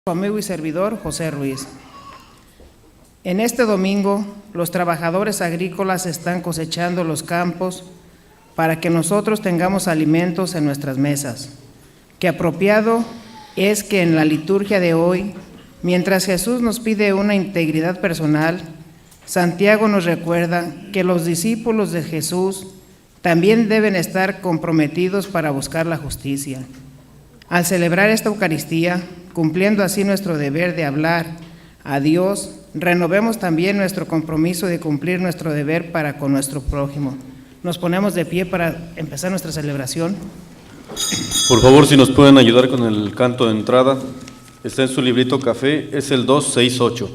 Su amigo y servidor José Ruiz. En este domingo, los trabajadores agrícolas están cosechando los campos para que nosotros tengamos alimentos en nuestras mesas. Qué apropiado es que en la liturgia de hoy, mientras Jesús nos pide una integridad personal, Santiago nos recuerda que los discípulos de Jesús también deben estar comprometidos para buscar la justicia. Al celebrar esta Eucaristía, cumpliendo así nuestro deber de hablar a Dios, renovemos también nuestro compromiso de cumplir nuestro deber para con nuestro prójimo. Nos ponemos de pie para empezar nuestra celebración. Por favor, si nos pueden ayudar con el canto de entrada, está en su librito café, es el 268.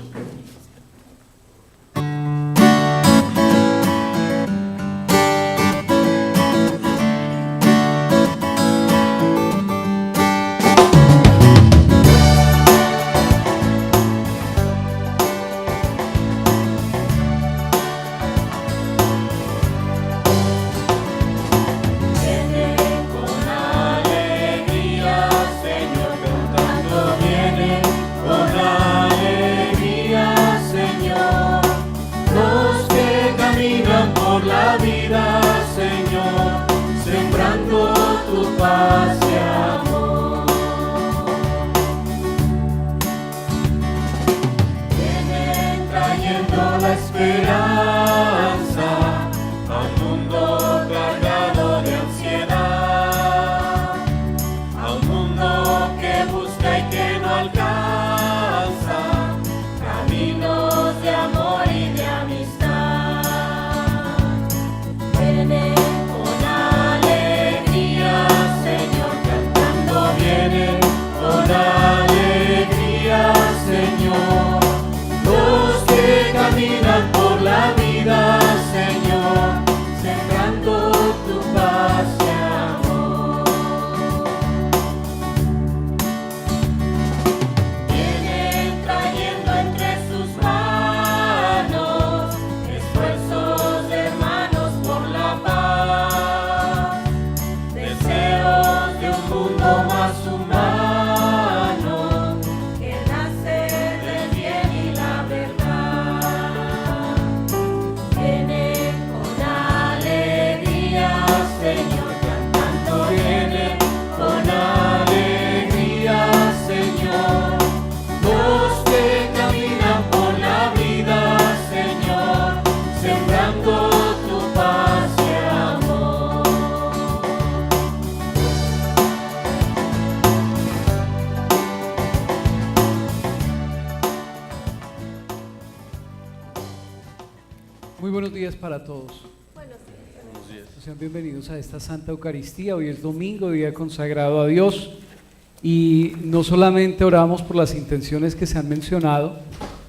Muy buenos días para todos. Buenos días. Sean bienvenidos a esta Santa Eucaristía. Hoy es domingo, día consagrado a Dios, y no solamente oramos por las intenciones que se han mencionado,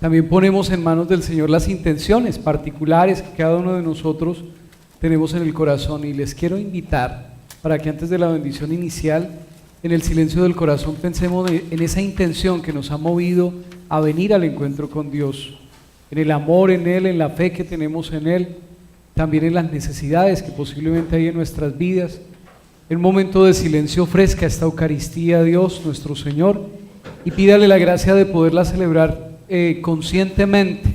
también ponemos en manos del Señor las intenciones particulares que cada uno de nosotros tenemos en el corazón, y les quiero invitar para que antes de la bendición inicial, en el silencio del corazón, pensemos en esa intención que nos ha movido a venir al encuentro con Dios, en el amor en Él, en la fe que tenemos en Él, también en las necesidades que posiblemente hay en nuestras vidas. En un momento de silencio, ofrezca esta Eucaristía a Dios nuestro Señor y pídale la gracia de poderla celebrar conscientemente,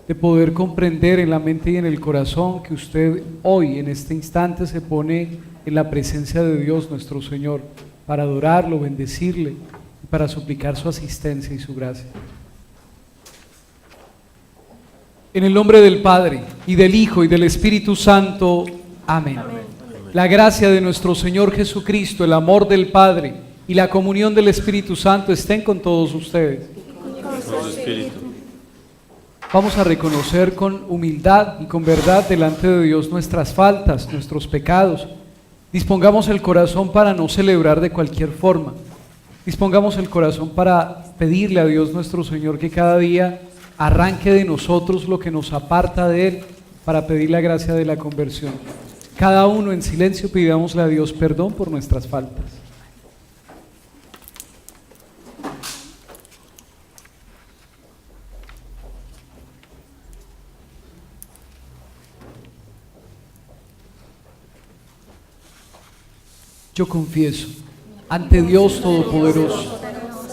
de poder comprender en la mente y en el corazón que usted hoy, en este instante, se pone en la presencia de Dios nuestro Señor para adorarlo, bendecirle y para suplicar su asistencia y su gracia. En el nombre del Padre, y del Hijo, y del Espíritu Santo. Amén. Amén. La gracia de nuestro Señor Jesucristo, el amor del Padre y la comunión del Espíritu Santo estén con todos ustedes. Vamos a reconocer con humildad y con verdad delante de Dios nuestras faltas, nuestros pecados. Dispongamos el corazón para no celebrar de cualquier forma. Dispongamos el corazón para pedirle a Dios nuestro Señor que cada día arranque de nosotros lo que nos aparta de Él, para pedir la gracia de la conversión. Cada uno en silencio pidámosle a Dios perdón por nuestras faltas. Yo confieso ante Dios Todopoderoso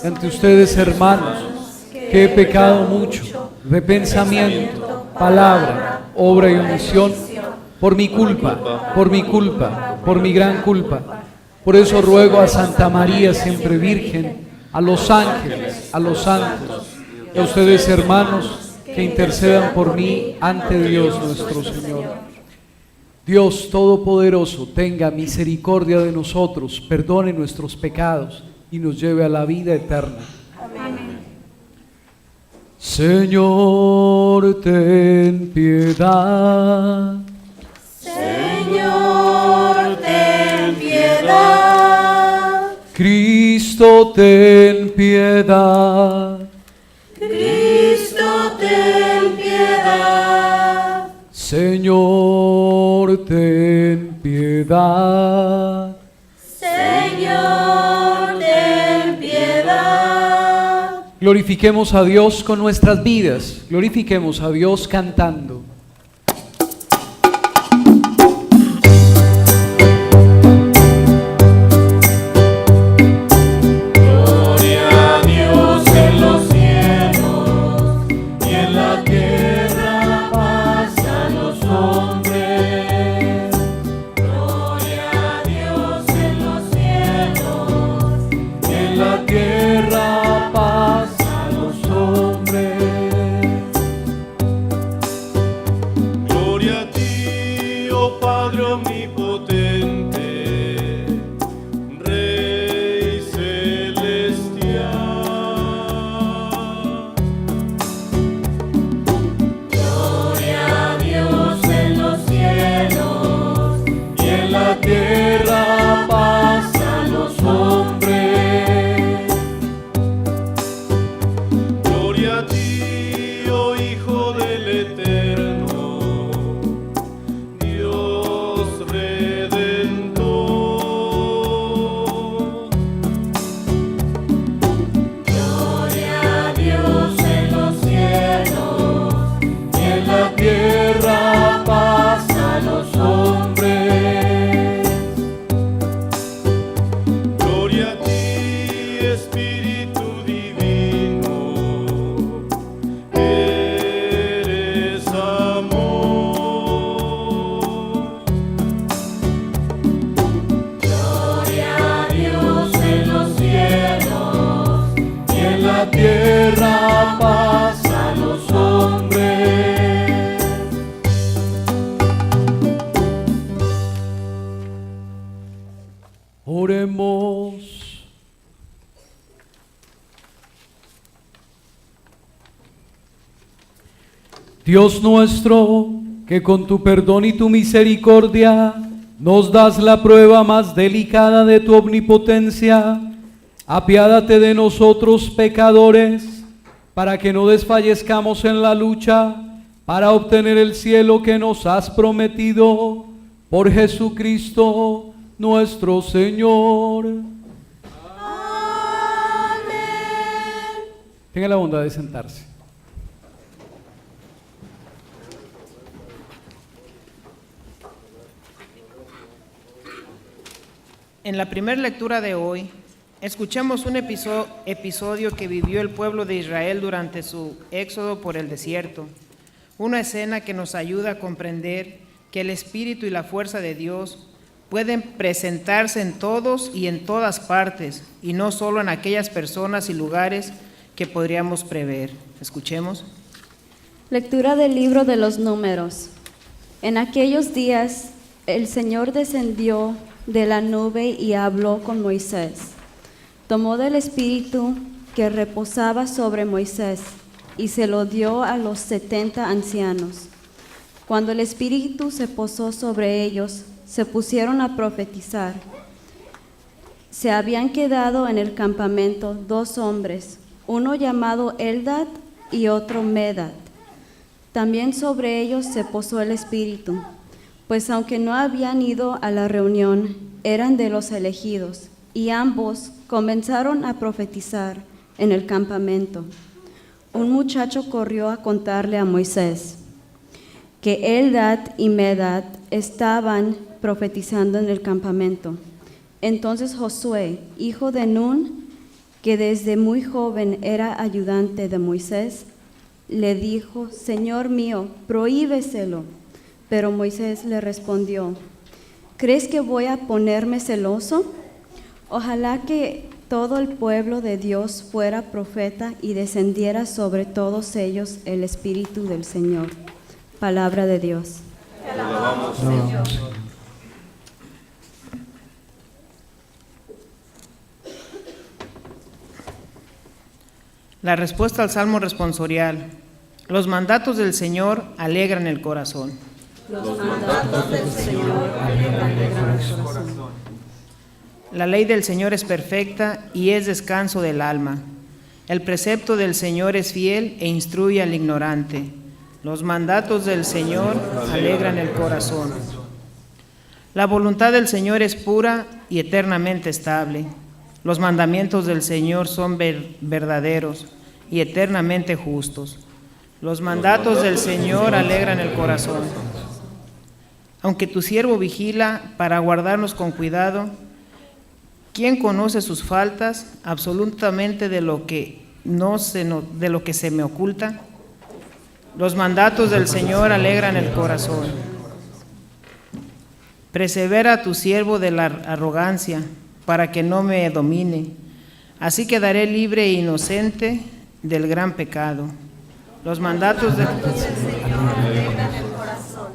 y ante ustedes, hermanos, que he pecado mucho de pensamiento, palabra, obra y omisión, por mi culpa, por mi gran culpa. Por eso ruego a Santa María, siempre Virgen, a los ángeles, a los santos, y a ustedes, hermanos, que intercedan por mí ante Dios nuestro Señor. Dios Todopoderoso, tenga misericordia de nosotros, perdone nuestros pecados y nos lleve a la vida eterna. Amén. Señor, ten piedad. Señor, ten piedad. Cristo, ten piedad. Cristo, ten piedad. Señor, ten piedad. Señor, ten piedad. Glorifiquemos a Dios con nuestras vidas, glorifiquemos a Dios cantando. Oremos. Dios nuestro, que con tu perdón y tu misericordia nos das la prueba más delicada de tu omnipotencia, apiádate de nosotros pecadores, para que no desfallezcamos en la lucha, para obtener el cielo que nos has prometido, por Jesucristo nuestro Señor. Amén. Tenga la bondad de sentarse. En la primera lectura de hoy, escuchamos un episodio que vivió el pueblo de Israel durante su éxodo por el desierto. Una escena que nos ayuda a comprender que el Espíritu y la fuerza de Dios pueden presentarse en todos y en todas partes, y no solo en aquellas personas y lugares que podríamos prever. Escuchemos. Lectura del libro de los Números. En aquellos días el Señor descendió de la nube y habló con Moisés. Tomó del Espíritu que reposaba sobre Moisés y se lo dio a los 70 ancianos. Cuando el Espíritu se posó sobre ellos, se pusieron a profetizar. Se habían quedado en el campamento 2 hombres, uno llamado Eldad y otro Medad. También sobre ellos se posó el Espíritu, pues aunque no habían ido a la reunión, eran de los elegidos, y ambos comenzaron a profetizar en el campamento. Un muchacho corrió a contarle a Moisés que Eldad y Medad estaban profetizando en el campamento. Entonces Josué, hijo de Nun, que desde muy joven era ayudante de Moisés, le dijo: Señor mío, prohíbeselo. Pero Moisés le respondió: ¿crees que voy a ponerme celoso? Ojalá que todo el pueblo de Dios fuera profeta y descendiera sobre todos ellos el Espíritu del Señor. Palabra de Dios. Te alabamos, Señor. La respuesta al Salmo responsorial. Los mandatos del Señor alegran el corazón. Los mandatos del Señor alegran el corazón. La ley del Señor es perfecta y es descanso del alma. El precepto del Señor es fiel e instruye al ignorante. Los mandatos del Señor alegran el corazón. La voluntad del Señor es pura y eternamente estable. Los mandamientos del Señor son verdaderos y eternamente justos. Los mandatos del Señor alegran el corazón. Aunque tu siervo vigila para guardarnos con cuidado, ¿quién conoce sus faltas absolutamente de lo que se me oculta? Los mandatos del Señor alegran el corazón. Persevera a tu siervo de la arrogancia, para que no me domine. Así quedaré libre e inocente del gran pecado. Los mandatos del Señor alegran el corazón.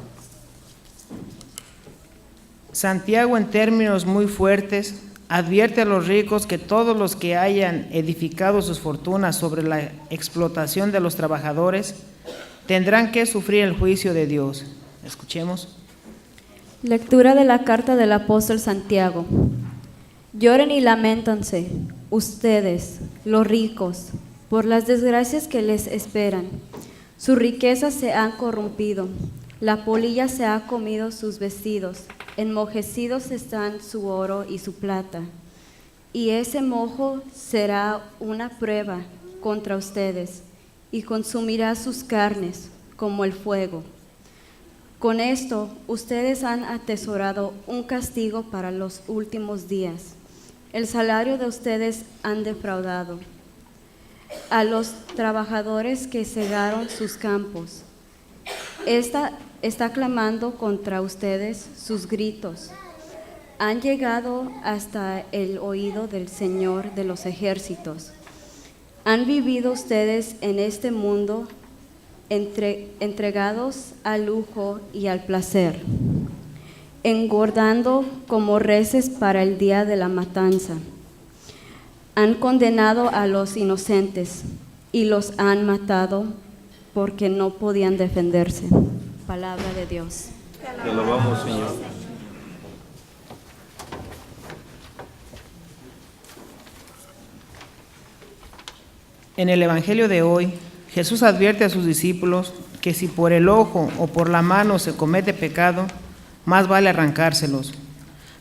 Santiago, en términos muy fuertes, advierte a los ricos que todos los que hayan edificado sus fortunas sobre la explotación de los trabajadores tendrán que sufrir el juicio de Dios. Escuchemos. Lectura de la carta del apóstol Santiago. Lloren y lamentanse, ustedes, los ricos, por las desgracias que les esperan. Sus riquezas se han corrompido, la polilla se ha comido sus vestidos, enmojecidos están su oro y su plata. Y ese mojo será una prueba contra ustedes, y consumirá sus carnes como el fuego. Con esto, ustedes han atesorado un castigo para los últimos días. El salario de ustedes han defraudado. A los trabajadores que cegaron sus campos, está clamando contra ustedes sus gritos. Han llegado hasta el oído del Señor de los ejércitos. Han vivido ustedes en este mundo entregados al lujo y al placer, engordando como reses para el día de la matanza. Han condenado a los inocentes y los han matado porque no podían defenderse. Palabra de Dios. Te alabamos, Señor. En el Evangelio de hoy, Jesús advierte a sus discípulos que si por el ojo o por la mano se comete pecado, más vale arrancárselos.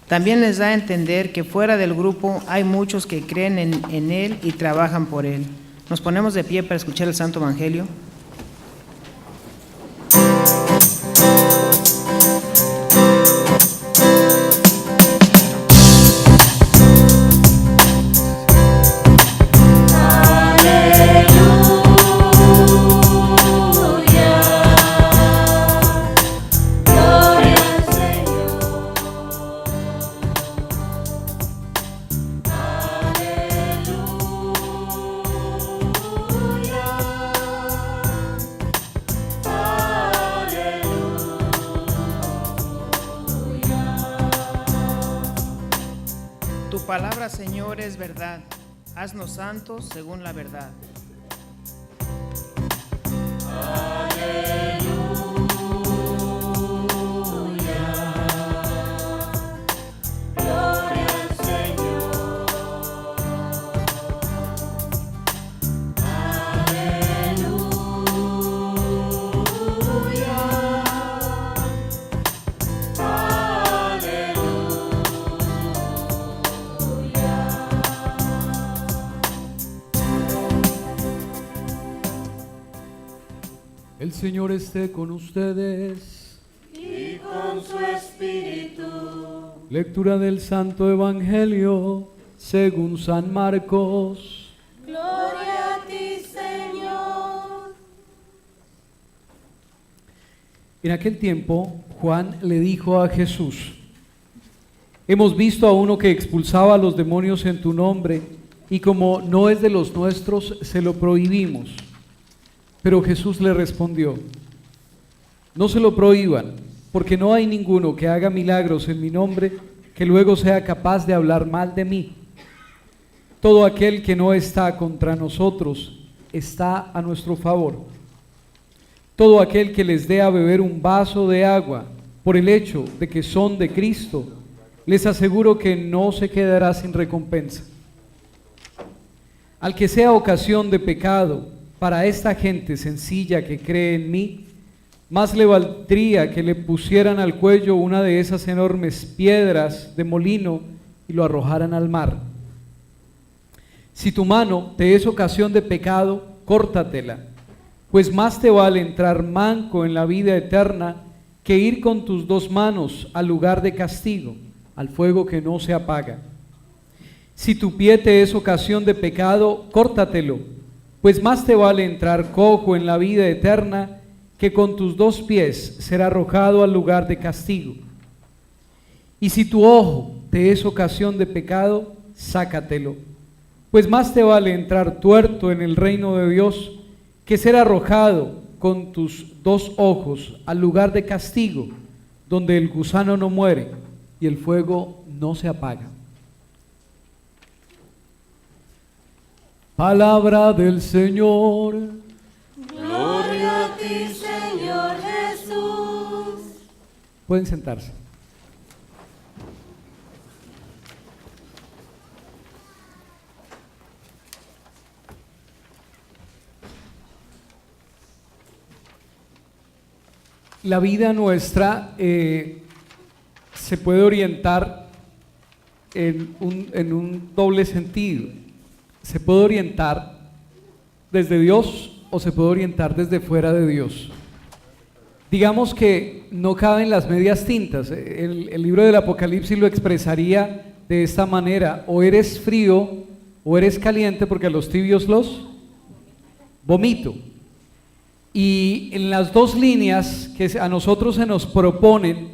También les da a entender que fuera del grupo hay muchos que creen en Él y trabajan por Él. Nos ponemos de pie para escuchar el Santo Evangelio. Tu palabra, Señor, es verdad. Haznos santos según la verdad. El Señor esté con ustedes. Y con su espíritu. Lectura del Santo Evangelio según San Marcos. En aquel tiempo, Juan le dijo a Jesús: hemos visto a uno que expulsaba a los demonios en tu nombre, y como no es de los nuestros, se lo prohibimos. Pero Jesús le respondió: no se lo prohíban, porque no hay ninguno que haga milagros en mi nombre que luego sea capaz de hablar mal de mí. Todo aquel que no está contra nosotros está a nuestro favor. Todo aquel que les dé a beber un vaso de agua por el hecho de que son de Cristo, les aseguro que no se quedará sin recompensa. Al que sea ocasión de pecado para esta gente sencilla que cree en mí, más le valdría que le pusieran al cuello una de esas enormes piedras de molino y lo arrojaran al mar. Si tu mano te es ocasión de pecado, córtatela, pues más te vale entrar manco en la vida eterna que ir con tus dos manos al lugar de castigo, al fuego que no se apaga. Si tu pie te es ocasión de pecado, córtatelo, pues más te vale entrar cojo en la vida eterna que con tus dos pies ser arrojado al lugar de castigo. Y si tu ojo te es ocasión de pecado, sácatelo, pues más te vale entrar tuerto en el reino de Dios que ser arrojado con tus dos ojos al lugar de castigo, donde el gusano no muere y el fuego no se apaga. Palabra del Señor. Gloria a ti, Señor Jesús. Pueden sentarse. La vida nuestra se puede orientar en un doble sentido. Se puede orientar desde Dios o se puede orientar desde fuera de Dios. Digamos que no caben las medias tintas. El libro del Apocalipsis lo expresaría de esta manera: o eres frío o eres caliente, porque a los tibios los vomito. Y en las dos líneas que a nosotros se nos proponen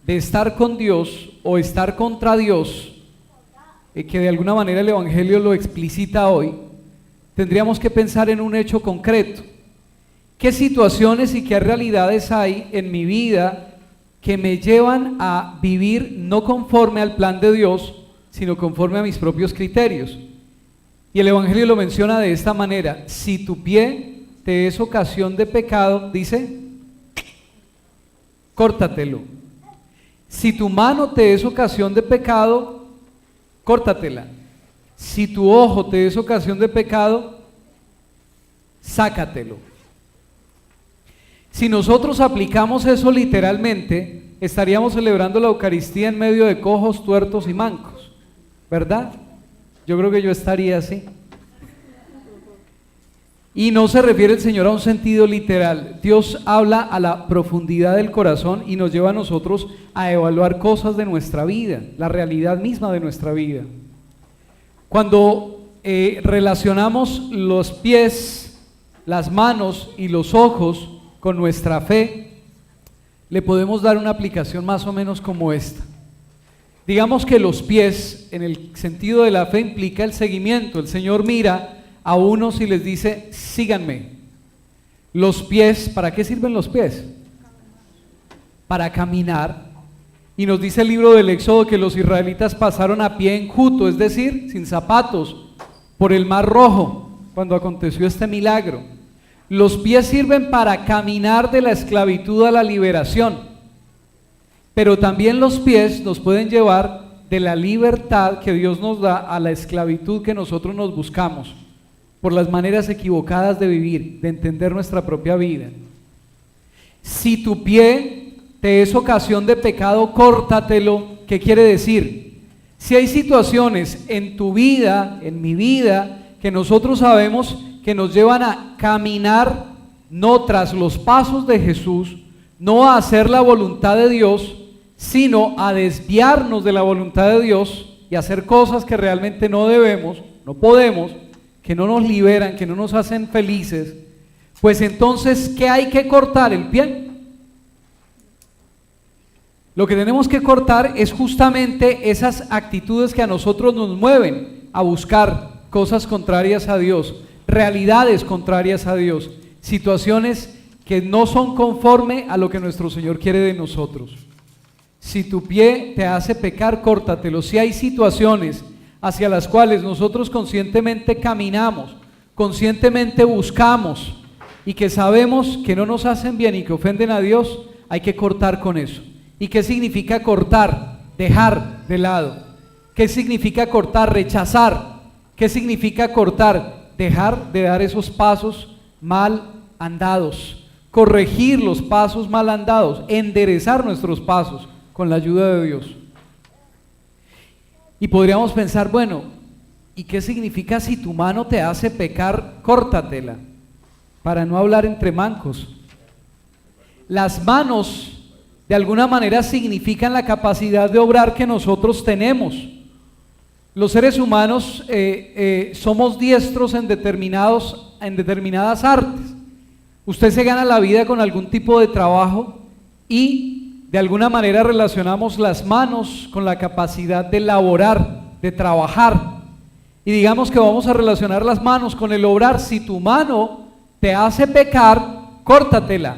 de estar con Dios o estar contra Dios, que de alguna manera el Evangelio lo explicita hoy, tendríamos que pensar en un hecho concreto. ¿Qué situaciones y qué realidades hay en mi vida que me llevan a vivir no conforme al plan de Dios, sino conforme a mis propios criterios? Y el Evangelio lo menciona de esta manera: si tu pie te es ocasión de pecado, dice, córtatelo. Si tu mano te es ocasión de pecado, córtatela. Si tu ojo te es ocasión de pecado, sácatelo. Si nosotros aplicamos eso literalmente, estaríamos celebrando la Eucaristía en medio de cojos, tuertos y mancos, ¿verdad? Yo creo que yo estaría así. Y no se refiere el Señor a un sentido literal. Dios habla a la profundidad del corazón y nos lleva a nosotros a evaluar cosas de nuestra vida, la realidad misma de nuestra vida. Cuando relacionamos los pies, las manos y los ojos con nuestra fe, le podemos dar una aplicación más o menos como esta. Digamos que los pies, en el sentido de la fe, implica el seguimiento. El Señor mira a unos y les dice: síganme. Los pies, ¿para qué sirven los pies? Para caminar. Y nos dice el libro del Éxodo que los israelitas pasaron a pie enjuto, es decir, sin zapatos, por el Mar Rojo, cuando aconteció este milagro. Los pies sirven para caminar de la esclavitud a la liberación, pero también los pies nos pueden llevar de la libertad que Dios nos da a la esclavitud que nosotros nos buscamos por las maneras equivocadas de vivir, de entender nuestra propia vida. Si tu pie te es ocasión de pecado, córtatelo. ¿Qué quiere decir? Si hay situaciones en tu vida, en mi vida, que nosotros sabemos que nos llevan a caminar no tras los pasos de Jesús, no a hacer la voluntad de Dios, sino a desviarnos de la voluntad de Dios y hacer cosas que realmente no debemos, no podemos, que no nos liberan, que no nos hacen felices, pues entonces, ¿qué hay que cortar? El pie. Lo que tenemos que cortar es justamente esas actitudes que a nosotros nos mueven a buscar cosas contrarias a Dios, realidades contrarias a Dios, situaciones que no son conforme a lo que nuestro Señor quiere de nosotros. Si tu pie te hace pecar, córtatelo. Si hay situaciones hacia las cuales nosotros conscientemente caminamos, conscientemente buscamos y que sabemos que no nos hacen bien y que ofenden a Dios, hay que cortar con eso. ¿Y qué significa cortar? Dejar de lado. ¿Qué significa cortar? Rechazar. ¿Qué significa cortar? Dejar de dar esos pasos mal andados, corregir los pasos mal andados, enderezar nuestros pasos con la ayuda de Dios. Y podríamos pensar, bueno, ¿y qué significa si tu mano te hace pecar? Córtatela, para no hablar entre mancos. Las manos de alguna manera significan la capacidad de obrar que nosotros tenemos. Los seres humanos somos diestros en determinadas artes. Usted se gana la vida con algún tipo de trabajo y de alguna manera relacionamos las manos con la capacidad de laborar, de trabajar. Y digamos que vamos a relacionar las manos con el obrar. Si tu mano te hace pecar, córtatela.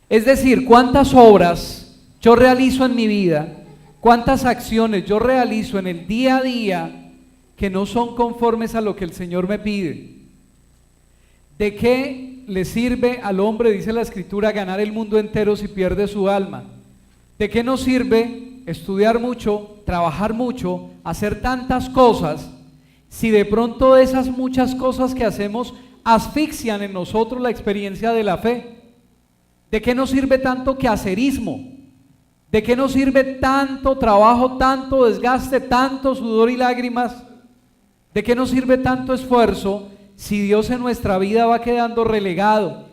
Es decir, ¿cuántas obras yo realizo en mi vida? ¿Cuántas acciones yo realizo en el día a día que no son conformes a lo que el Señor me pide? ¿De qué le sirve al hombre, dice la Escritura, ganar el mundo entero si pierde su alma? ¿De qué nos sirve estudiar mucho, trabajar mucho, hacer tantas cosas, si de pronto esas muchas cosas que hacemos asfixian en nosotros la experiencia de la fe? ¿De qué nos sirve tanto quehacerismo? ¿De qué nos sirve tanto trabajo, tanto desgaste, tanto sudor y lágrimas? ¿De qué nos sirve tanto esfuerzo si Dios en nuestra vida va quedando relegado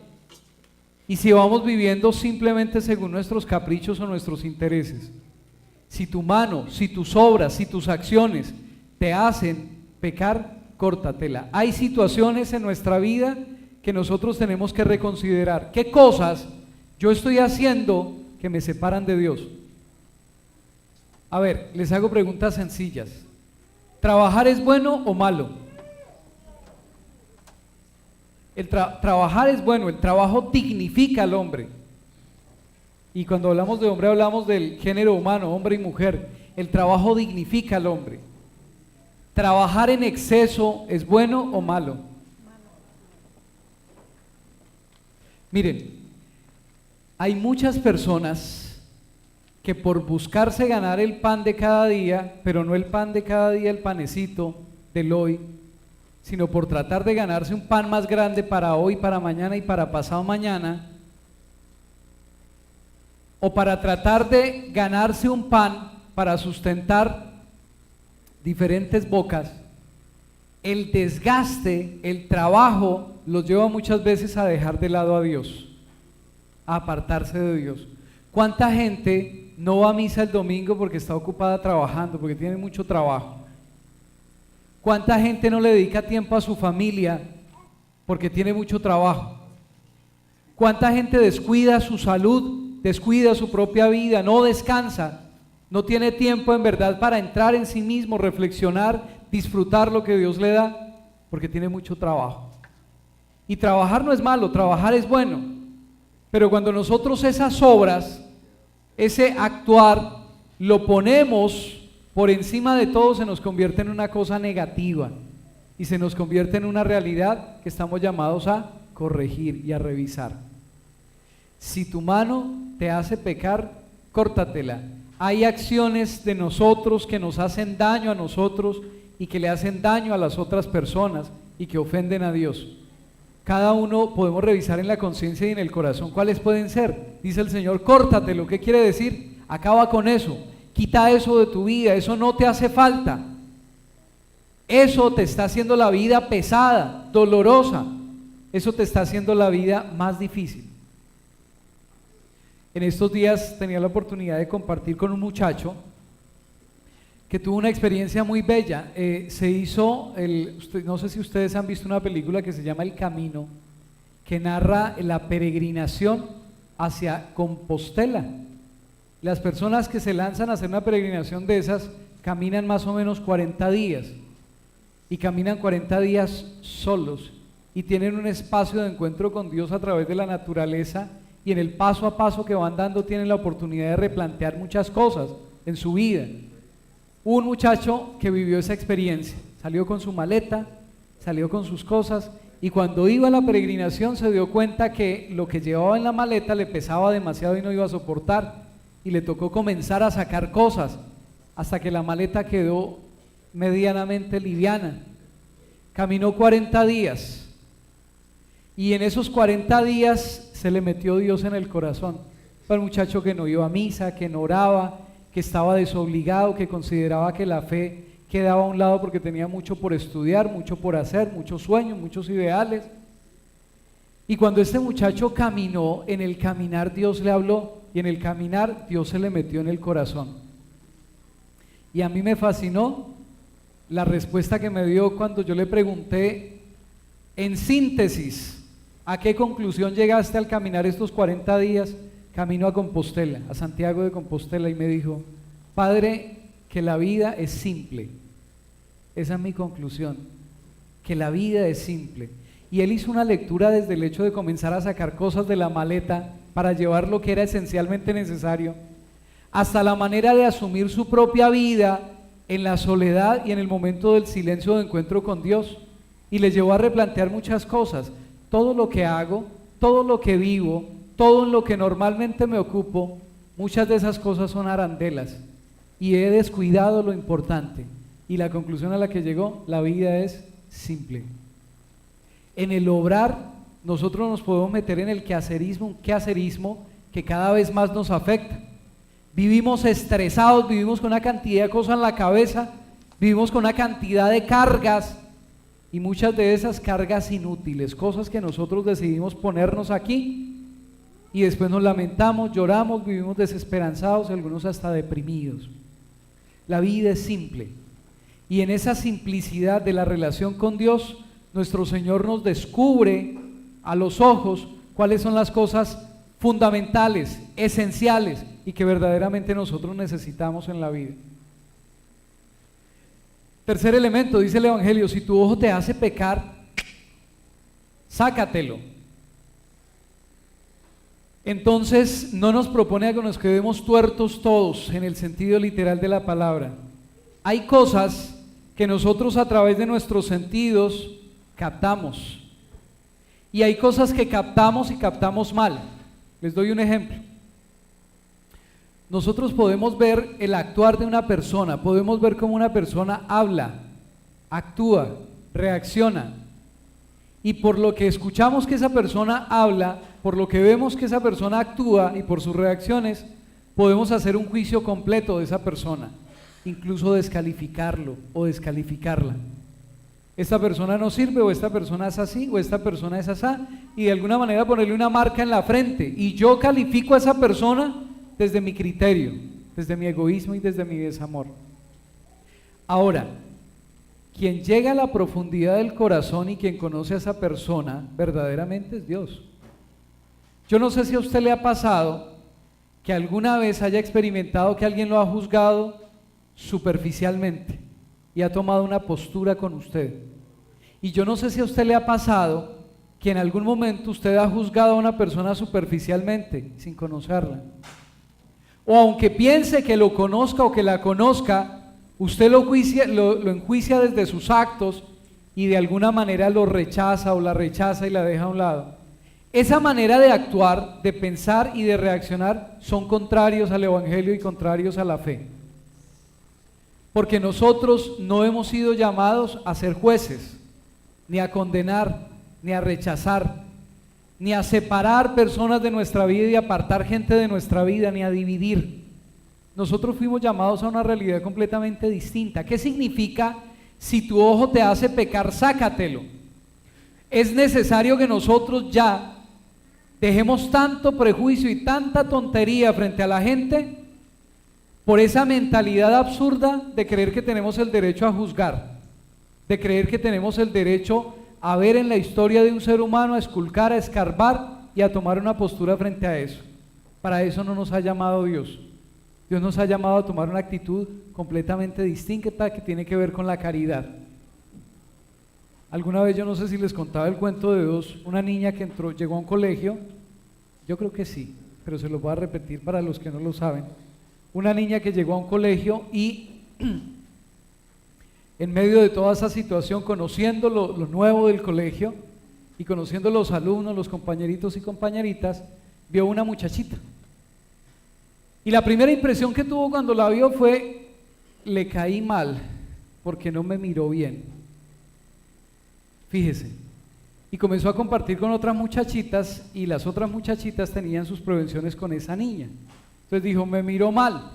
y si vamos viviendo simplemente según nuestros caprichos o nuestros intereses? Si tu mano, si tus obras, si tus acciones te hacen pecar, córtatela. Hay situaciones en nuestra vida que nosotros tenemos que reconsiderar. ¿Qué cosas yo estoy haciendo que me separan de Dios? A ver, les hago preguntas sencillas. ¿Trabajar es bueno o malo? Trabajar es bueno, el trabajo dignifica al hombre. Y cuando hablamos de hombre hablamos del género humano, hombre y mujer. El trabajo dignifica al hombre. ¿Trabajar en exceso es bueno o malo? Miren, hay muchas personas que por buscarse ganar el pan de cada día, pero no el pan de cada día, el panecito del hoy, sino por tratar de ganarse un pan más grande para hoy, para mañana y para pasado mañana, o para tratar de ganarse un pan para sustentar diferentes bocas, el desgaste, el trabajo, los lleva muchas veces a dejar de lado a Dios, a apartarse de Dios. ¿Cuánta gente no va a misa el domingo porque está ocupada trabajando, porque tiene mucho trabajo? ¿Cuánta gente no le dedica tiempo a su familia porque tiene mucho trabajo? ¿Cuánta gente descuida su salud, descuida su propia vida, no descansa, no tiene tiempo en verdad para entrar en sí mismo, reflexionar, disfrutar lo que Dios le da, porque tiene mucho trabajo? Y trabajar no es malo, trabajar es bueno, pero cuando nosotros esas obras, ese actuar, lo ponemos por encima de todo, se nos convierte en una cosa negativa y se nos convierte en una realidad que estamos llamados a corregir y a revisar. Si tu mano te hace pecar, córtatela. Hay acciones de nosotros que nos hacen daño a nosotros y que le hacen daño a las otras personas y que ofenden a Dios. Cada uno podemos revisar en la conciencia y en el corazón cuáles pueden ser. Dice el Señor, córtatelo. ¿Qué quiere decir? Acaba con eso. Quita eso de tu vida, eso no te hace falta. Eso te está haciendo la vida pesada, dolorosa. Eso te está haciendo la vida más difícil. En estos días tenía la oportunidad de compartir con un muchacho que tuvo una experiencia muy bella. Se hizo, no sé si ustedes han visto una película que se llama El Camino, que narra la peregrinación hacia Compostela. las personas que se lanzan a hacer una peregrinación de esas caminan más o menos 40 días y caminan 40 días solos y tienen un espacio de encuentro con Dios a través de la naturaleza, y en el paso a paso que van dando tienen la oportunidad de replantear muchas cosas en su vida. Un muchacho que vivió esa experiencia, salió con su maleta, salió con sus cosas, y cuando iba a la peregrinación se dio cuenta que lo que llevaba en la maleta le pesaba demasiado y no iba a soportar, y le tocó comenzar a sacar cosas hasta que la maleta quedó medianamente liviana. Caminó 40 días y en esos 40 días se le metió Dios en el corazón. Fue un muchacho que no iba a misa, que no oraba, que estaba desobligado, que consideraba que la fe quedaba a un lado porque tenía mucho por estudiar, mucho por hacer, muchos sueños, muchos ideales. Y cuando este muchacho caminó, en el caminar Dios le habló, y en el caminar Dios se le metió en el corazón. Y a mí me fascinó la respuesta que me dio cuando yo le pregunté, en síntesis, ¿a qué conclusión llegaste al caminar estos 40 días camino a Compostela, a Santiago de Compostela? Y me dijo, Padre, que la vida es simple. Esa es mi conclusión, que la vida es simple. Y él hizo una lectura desde el hecho de comenzar a sacar cosas de la maleta para llevar lo que era esencialmente necesario, hasta la manera de asumir su propia vida en la soledad y en el momento del silencio de encuentro con Dios, y le llevó a replantear muchas cosas. Todo lo que hago, todo lo que vivo, todo en lo que normalmente me ocupo, muchas de esas cosas son arandelas y he descuidado lo importante. Y la conclusión a la que llegó, la vida es simple. En el obrar nosotros nos podemos meter en el quehacerismo, un quehacerismo que cada vez más nos afecta. Vivimos estresados, vivimos con una cantidad de cosas en la cabeza, vivimos con una cantidad de cargas, y muchas de esas cargas inútiles, cosas que nosotros decidimos ponernos aquí y después nos lamentamos, lloramos, vivimos desesperanzados, algunos hasta deprimidos. La vida es simple, y en esa simplicidad de la relación con Dios, nuestro Señor nos descubre a los ojos cuáles son las cosas fundamentales, esenciales y que verdaderamente nosotros necesitamos en la vida. Tercer elemento, dice el Evangelio, si tu ojo te hace pecar, sácatelo. Entonces no nos propone a que nos quedemos tuertos todos en el sentido literal de la palabra. Hay cosas que nosotros a través de nuestros sentidos captamos, y hay cosas que captamos y captamos mal. Les doy un ejemplo. Nosotros podemos ver el actuar de una persona, podemos ver cómo una persona habla, actúa, reacciona, y por lo que escuchamos que esa persona habla, por lo que vemos que esa persona actúa y por sus reacciones, podemos hacer un juicio completo de esa persona, incluso descalificarlo o descalificarla. Esta persona no sirve, o esta persona es así, o esta persona es asá, y de alguna manera ponerle una marca en la frente, y yo califico a esa persona desde mi criterio, desde mi egoísmo y desde mi desamor. Ahora, quien llega a la profundidad del corazón y quien conoce a esa persona verdaderamente es Dios. Yo no sé si a usted le ha pasado que alguna vez haya experimentado que alguien lo ha juzgado superficialmente y ha tomado una postura con usted. Y yo no sé si a usted le ha pasado que en algún momento usted ha juzgado a una persona superficialmente, sin conocerla. O aunque piense que lo conozca o que la conozca, usted lo enjuicia desde sus actos y de alguna manera lo rechaza o la rechaza y la deja a un lado. Esa manera de actuar, de pensar y de reaccionar son contrarios al Evangelio y contrarios a la fe. Porque nosotros no hemos sido llamados a ser jueces, ni a condenar, ni a rechazar, ni a separar personas de nuestra vida y apartar gente de nuestra vida, ni a dividir. Nosotros fuimos llamados a una realidad completamente distinta. ¿Qué significa? Si tu ojo te hace pecar, sácatelo. Es necesario que nosotros ya dejemos tanto prejuicio y tanta tontería frente a la gente por esa mentalidad absurda de creer que tenemos el derecho a juzgar, de creer que tenemos el derecho a ver en la historia de un ser humano, a esculcar, a escarbar y a tomar una postura frente a eso. Para eso no nos ha llamado Dios. Dios nos ha llamado a tomar una actitud completamente distinta que tiene que ver con la caridad. Alguna vez, yo no sé si les contaba el cuento de una niña que llegó a un colegio, yo creo que sí, pero se lo voy a repetir para los que no lo saben. Una niña que llegó a un colegio y en medio de toda esa situación, conociendo lo nuevo del colegio y conociendo los alumnos, los compañeritos y compañeritas, vio una muchachita. Y la primera impresión que tuvo cuando la vio fue: le caí mal porque no me miró bien. Fíjese. Y comenzó a compartir con otras muchachitas, y las otras muchachitas tenían sus prevenciones con esa niña. Entonces dijo: me miró mal.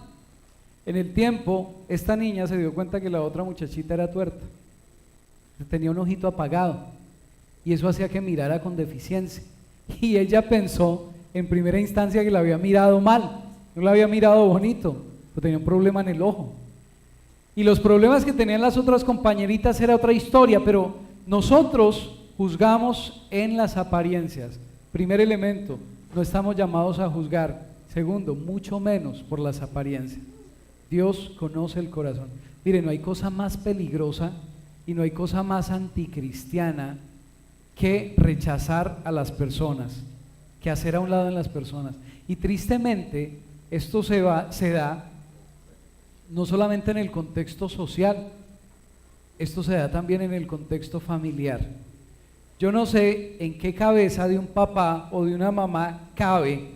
En el tiempo, esta niña se dio cuenta que la otra muchachita era tuerta. Tenía un ojito apagado, y eso hacía que mirara con deficiencia. Y ella pensó en primera instancia que la había mirado mal, no la había mirado bonito, pero tenía un problema en el ojo. Y los problemas que tenían las otras compañeritas era otra historia, pero nosotros juzgamos en las apariencias. Primer elemento, no estamos llamados a juzgar. Segundo, mucho menos por las apariencias. Dios conoce el corazón. Miren, no hay cosa más peligrosa y no hay cosa más anticristiana que rechazar a las personas, que hacer a un lado en las personas. Y tristemente, esto se da no solamente en el contexto social, esto se da también en el contexto familiar. Yo no sé en qué cabeza de un papá o de una mamá cabe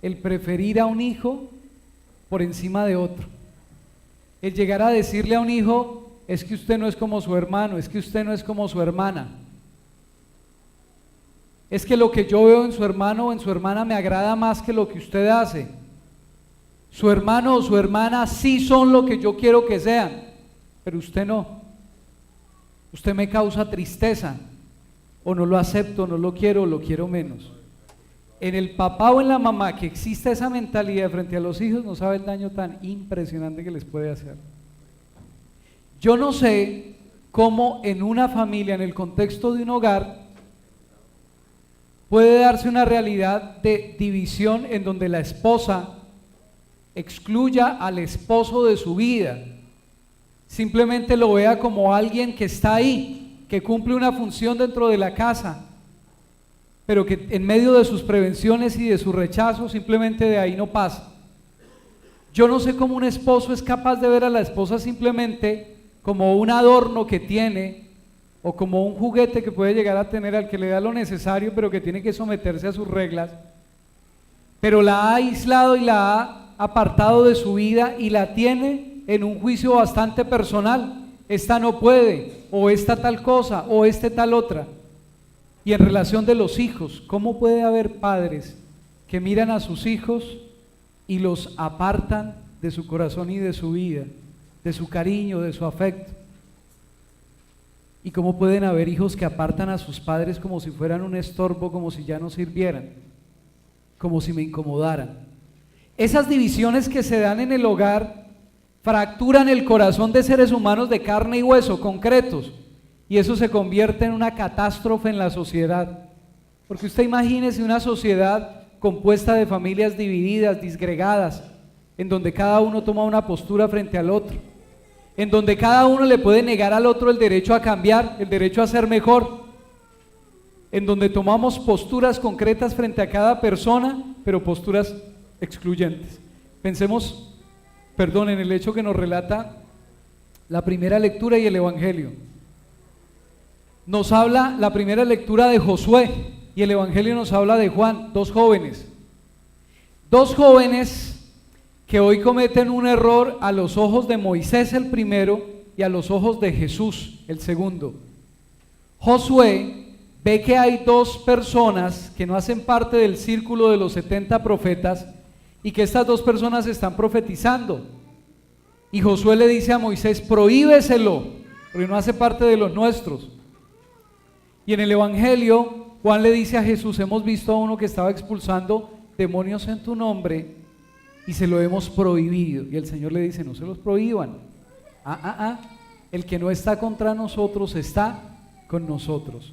el preferir a un hijo por encima de otro. El llegar a decirle a un hijo: es que usted no es como su hermano, es que usted no es como su hermana. Es que lo que yo veo en su hermano o en su hermana me agrada más que lo que usted hace. Su hermano o su hermana sí son lo que yo quiero que sean, pero usted no. Usted me causa tristeza, o no lo acepto, no lo quiero menos. En el papá o en la mamá que exista esa mentalidad frente a los hijos, no sabe el daño tan impresionante que les puede hacer. Yo no sé cómo en una familia, en el contexto de un hogar, puede darse una realidad de división en donde la esposa excluya al esposo de su vida, simplemente lo vea como alguien que está ahí, que cumple una función dentro de la casa, pero que en medio de sus prevenciones y de su rechazo simplemente de ahí no pasa. Yo no sé cómo un esposo es capaz de ver a la esposa simplemente como un adorno que tiene, o como un juguete que puede llegar a tener, al que le da lo necesario, pero que tiene que someterse a sus reglas, pero la ha aislado y la ha apartado de su vida y la tiene en un juicio bastante personal. Esta no puede, o esta tal cosa, o este tal otra. Y en relación de los hijos, ¿cómo puede haber padres que miran a sus hijos y los apartan de su corazón y de su vida, de su cariño, de su afecto? ¿Y cómo pueden haber hijos que apartan a sus padres como si fueran un estorbo, como si ya no sirvieran, como si me incomodaran? Esas divisiones que se dan en el hogar fracturan el corazón de seres humanos de carne y hueso, concretos, y eso se convierte en una catástrofe en la sociedad. Porque usted imagínese una sociedad compuesta de familias divididas, disgregadas, en donde cada uno toma una postura frente al otro, en donde cada uno le puede negar al otro el derecho a cambiar, el derecho a ser mejor, en donde tomamos posturas concretas frente a cada persona, pero posturas excluyentes. Pensemos, en el hecho que nos relata la primera lectura y el Evangelio. Nos habla la primera lectura de Josué y el Evangelio nos habla de Juan, dos jóvenes que hoy cometen un error a los ojos de Moisés el primero y a los ojos de Jesús el segundo. Josué ve que hay dos personas que no hacen parte del círculo de los 70 profetas y que estas dos personas están profetizando. Y Josué le dice a Moisés: prohíbeselo, porque no hace parte de los nuestros. Y en el Evangelio, Juan le dice a Jesús: hemos visto a uno que estaba expulsando demonios en tu nombre y se lo hemos prohibido. Y el Señor le dice: no se los prohíban. El que no está contra nosotros está con nosotros.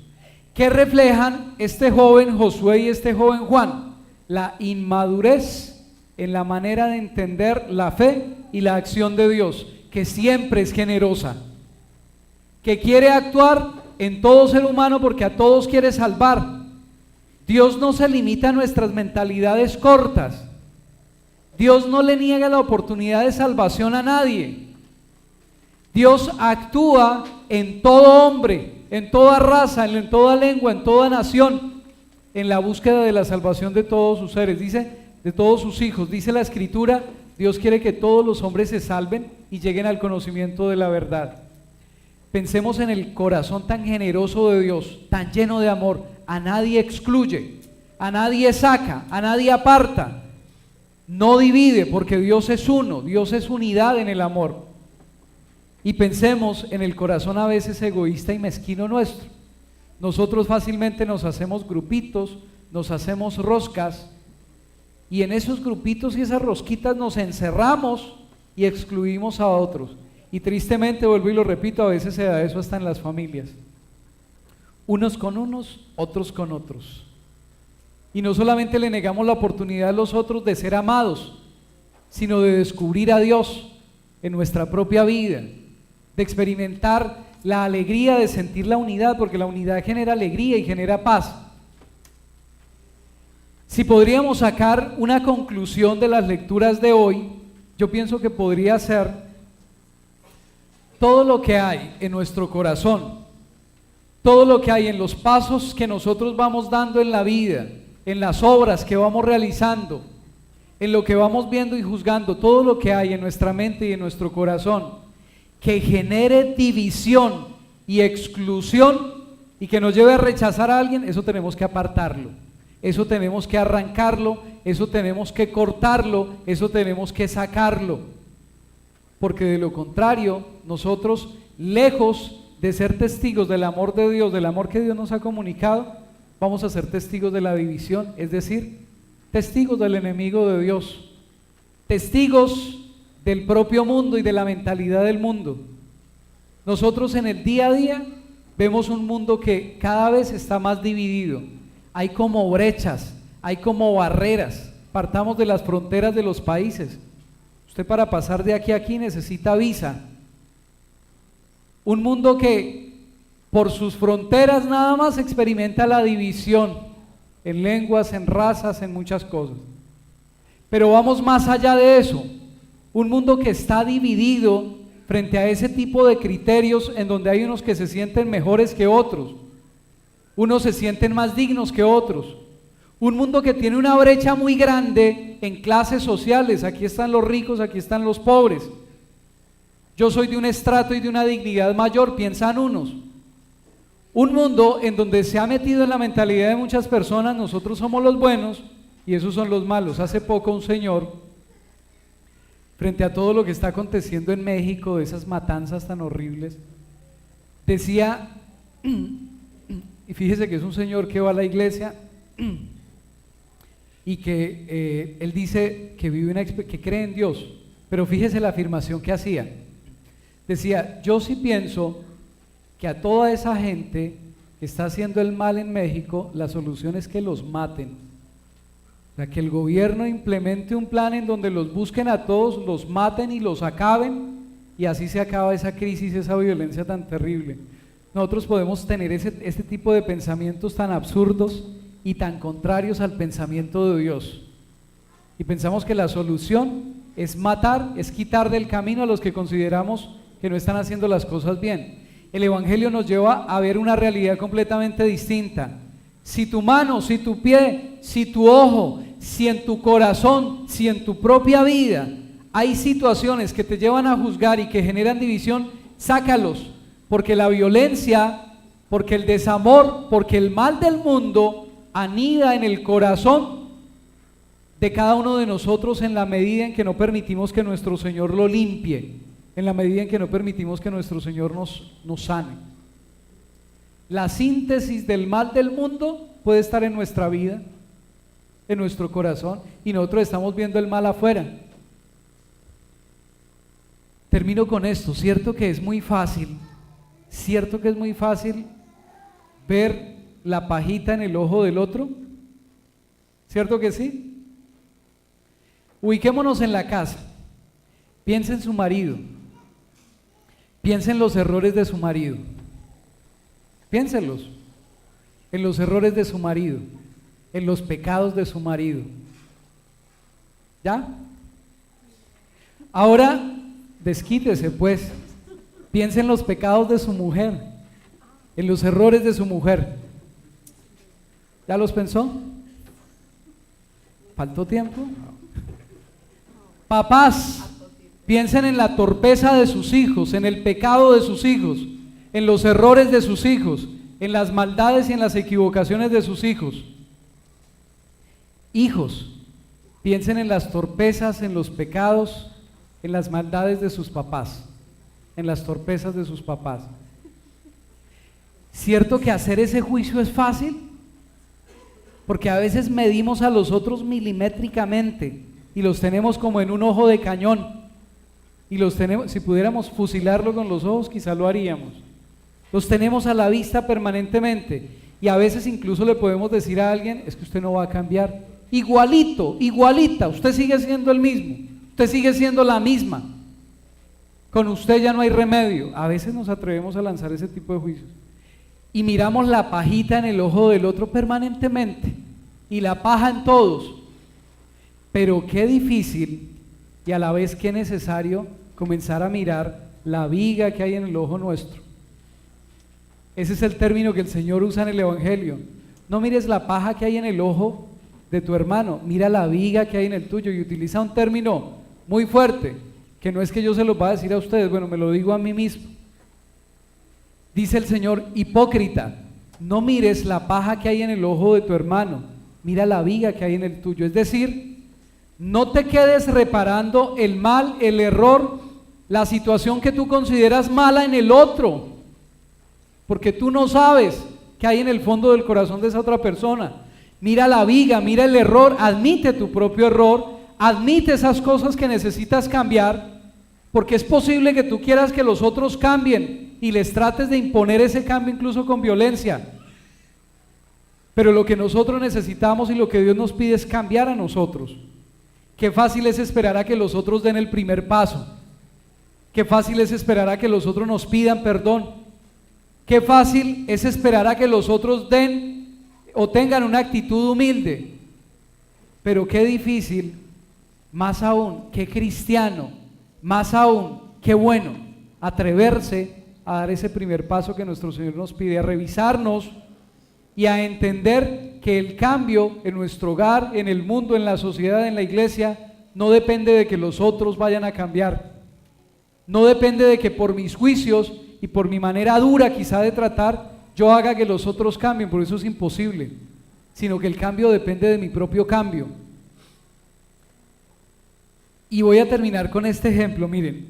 ¿Qué reflejan este joven Josué y este joven Juan? La inmadurez en la manera de entender la fe y la acción de Dios, que siempre es generosa, que quiere actuar en todo ser humano porque a todos quiere salvar. Dios no se limita a nuestras mentalidades cortas. Dios no le niega la oportunidad de salvación a nadie. Dios actúa en todo hombre, en toda raza, en toda lengua, en toda nación, en la búsqueda de la salvación de todos sus seres, dice, de todos sus hijos. Dice la Escritura, Dios quiere que todos los hombres se salven y lleguen al conocimiento de la verdad. Pensemos en el corazón tan generoso de Dios, tan lleno de amor. A nadie excluye, a nadie saca, a nadie aparta. No divide, porque Dios es uno, Dios es unidad en el amor. Y pensemos en el corazón a veces egoísta y mezquino nuestro. Nosotros fácilmente nos hacemos grupitos, nos hacemos roscas, y en esos grupitos y esas rosquitas nos encerramos y excluimos a otros. Y tristemente, vuelvo y lo repito, a veces se da eso hasta en las familias. Unos con unos, otros con otros. Y no solamente le negamos la oportunidad a los otros de ser amados, sino de descubrir a Dios en nuestra propia vida, de experimentar la alegría de sentir la unidad, porque la unidad genera alegría y genera paz. Si podríamos sacar una conclusión de las lecturas de hoy, yo pienso que podría ser todo lo que hay en nuestro corazón, todo lo que hay en los pasos que nosotros vamos dando en la vida, en las obras que vamos realizando, en lo que vamos viendo y juzgando, todo lo que hay en nuestra mente y en nuestro corazón, que genere división y exclusión y que nos lleve a rechazar a alguien, eso tenemos que apartarlo, eso tenemos que arrancarlo, eso tenemos que cortarlo, eso tenemos que sacarlo, porque de lo contrario, nosotros, lejos de ser testigos del amor de Dios, del amor que Dios nos ha comunicado, vamos a ser testigos de la división, es decir, testigos del enemigo de Dios, testigos del propio mundo y de la mentalidad del mundo. Nosotros en el día a día vemos un mundo que cada vez está más dividido, hay como brechas, hay como barreras, partamos de las fronteras de los países. Usted para pasar de aquí a aquí necesita visa. Un mundo que por sus fronteras nada más experimenta la división en lenguas, en razas, en muchas cosas. Pero vamos más allá de eso. Un mundo que está dividido frente a ese tipo de criterios en donde hay unos que se sienten mejores que otros, unos se sienten más dignos que otros. Un mundo que tiene una brecha muy grande en clases sociales. Aquí están los ricos, aquí están los pobres. Yo soy de un estrato y de una dignidad mayor, piensan unos. Un mundo en donde se ha metido en la mentalidad de muchas personas, nosotros somos los buenos y esos son los malos. Hace poco un señor, frente a todo lo que está aconteciendo en México, de esas matanzas tan horribles, decía, y fíjese que es un señor que va a la iglesia, y que él dice que vive que cree en Dios, pero fíjese la afirmación que hacía. Decía, yo sí pienso que a toda esa gente que está haciendo el mal en México, la solución es que los maten. O sea, que el gobierno implemente un plan en donde los busquen a todos, los maten y los acaben, y así se acaba esa crisis, esa violencia tan terrible. Nosotros podemos tener este tipo de pensamientos tan absurdos y tan contrarios al pensamiento de Dios, y pensamos que la solución es matar, es quitar del camino a los que consideramos que no están haciendo las cosas bien. El Evangelio nos lleva a ver una realidad completamente distinta. Si tu mano, si tu pie, si tu ojo, si en tu corazón, si en tu propia vida hay situaciones que te llevan a juzgar y que generan división, sácalos, porque la violencia, porque el desamor, porque el mal del mundo anida en el corazón de cada uno de nosotros en la medida en que no permitimos que nuestro Señor lo limpie, en la medida en que no permitimos que nuestro Señor nos sane. La síntesis del mal del mundo puede estar en nuestra vida, en nuestro corazón, y nosotros estamos viendo el mal afuera. Termino con esto. Cierto que es muy fácil ver la pajita en el ojo del otro, ¿cierto que sí? Ubiquémonos en la casa. Piensa en su marido. Piensa en los errores de su marido. Piénsenlos. En los errores de su marido. En los pecados de su marido. ¿Ya? Ahora, desquítese pues. Piensa en los pecados de su mujer. En los errores de su mujer. ¿Ya los pensó? ¿Faltó tiempo? Papás, piensen en la torpeza de sus hijos, en el pecado de sus hijos, en los errores de sus hijos, en las maldades y en las equivocaciones de sus hijos. Hijos, piensen en las torpezas, en los pecados, en las maldades de sus papás, en las torpezas de sus papás. ¿Cierto que hacer ese juicio es fácil? Porque a veces medimos a los otros milimétricamente y los tenemos como en un ojo de cañón. Y los tenemos, si pudiéramos fusilarlo con los ojos, quizá lo haríamos. Los tenemos a la vista permanentemente. Y a veces incluso le podemos decir a alguien, es que usted no va a cambiar. Igualito, igualita, usted sigue siendo el mismo. Usted sigue siendo la misma. Con usted ya no hay remedio. A veces nos atrevemos a lanzar ese tipo de juicios. Y miramos la pajita en el ojo del otro permanentemente. Y la paja en todos. Pero qué difícil y a la vez qué necesario comenzar a mirar la viga que hay en el ojo nuestro. Ese es el término que el Señor usa en el Evangelio. No mires la paja que hay en el ojo de tu hermano, mira la viga que hay en el tuyo, y utiliza un término muy fuerte, que no es que yo se lo vaya a decir a ustedes, bueno, me lo digo a mí mismo. Dice el Señor, hipócrita, no mires la paja que hay en el ojo de tu hermano, mira la viga que hay en el tuyo. Es decir, no te quedes reparando el mal, el error, la situación que tú consideras mala en el otro, porque tú no sabes qué hay en el fondo del corazón de esa otra persona. Mira la viga, mira el error, admite tu propio error, admite esas cosas que necesitas cambiar, porque es posible que tú quieras que los otros cambien y les trates de imponer ese cambio incluso con violencia. Pero lo que nosotros necesitamos y lo que Dios nos pide es cambiar a nosotros. Qué fácil es esperar a que los otros den el primer paso. Qué fácil es esperar a que los otros nos pidan perdón. Qué fácil es esperar a que los otros den o tengan una actitud humilde. Pero qué difícil, más aún, qué cristiano, más aún, qué bueno, atreverse a dar ese primer paso que nuestro Señor nos pide, a revisarnos y a entender que el cambio en nuestro hogar, en el mundo, en la sociedad, en la iglesia, no depende de que los otros vayan a cambiar. No depende de que por mis juicios y por mi manera dura quizá de tratar, yo haga que los otros cambien, por eso es imposible, sino que el cambio depende de mi propio cambio. Y voy a terminar con este ejemplo, miren.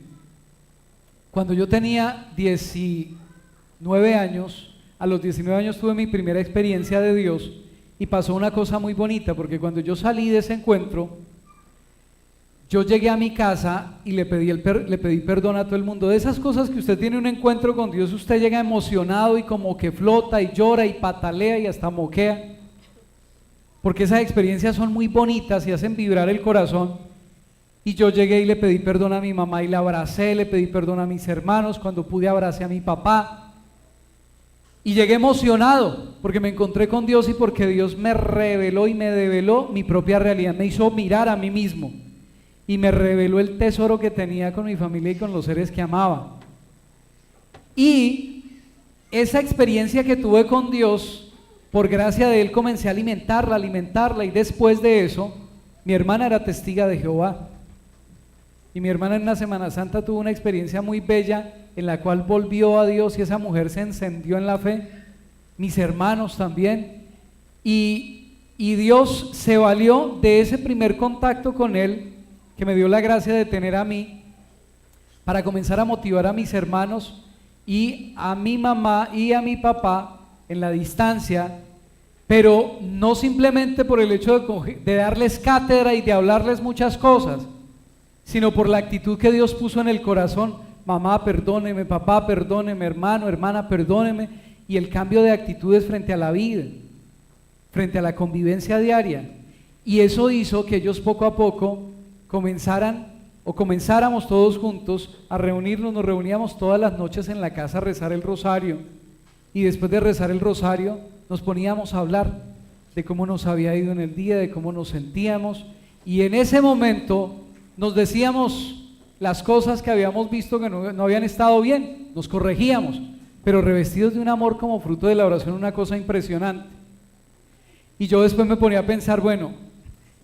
Cuando yo tenía 19 años, a los 19 años tuve mi primera experiencia de Dios y pasó una cosa muy bonita, porque cuando yo salí de ese encuentro, yo llegué a mi casa y le pedí perdón a todo el mundo. De esas cosas que usted tiene un encuentro con Dios, usted llega emocionado y como que flota y llora y patalea y hasta moquea, porque esas experiencias son muy bonitas y hacen vibrar el corazón. Y yo llegué y le pedí perdón a mi mamá y la abracé, le pedí perdón a mis hermanos, cuando pude abracé a mi papá. Y llegué emocionado porque me encontré con Dios y porque Dios me reveló y me develó mi propia realidad, me hizo mirar a mí mismo y me reveló el tesoro que tenía con mi familia y con los seres que amaba. Y esa experiencia que tuve con Dios, por gracia de Él comencé a alimentarla y después de eso, mi hermana era testiga de Jehová. Y mi hermana en una Semana Santa tuvo una experiencia muy bella en la cual volvió a Dios y esa mujer se encendió en la fe, mis hermanos también, y Dios se valió de ese primer contacto con Él, que me dio la gracia de tener a mí, para comenzar a motivar a mis hermanos y a mi mamá y a mi papá en la distancia, pero no simplemente por el hecho de darles cátedra y de hablarles muchas cosas, sino por la actitud que Dios puso en el corazón. Mamá, perdóneme, papá, perdóneme, hermano, hermana, perdóneme, y el cambio de actitudes frente a la vida, frente a la convivencia diaria, y eso hizo que ellos poco a poco comenzáramos todos juntos a reunirnos. Nos reuníamos todas las noches en la casa a rezar el rosario, y después de rezar el rosario nos poníamos a hablar de cómo nos había ido en el día, de cómo nos sentíamos, y en ese momento nos decíamos las cosas que habíamos visto que no habían estado bien, nos corregíamos, pero revestidos de un amor como fruto de la oración, una cosa impresionante. Y yo después me ponía a pensar, bueno,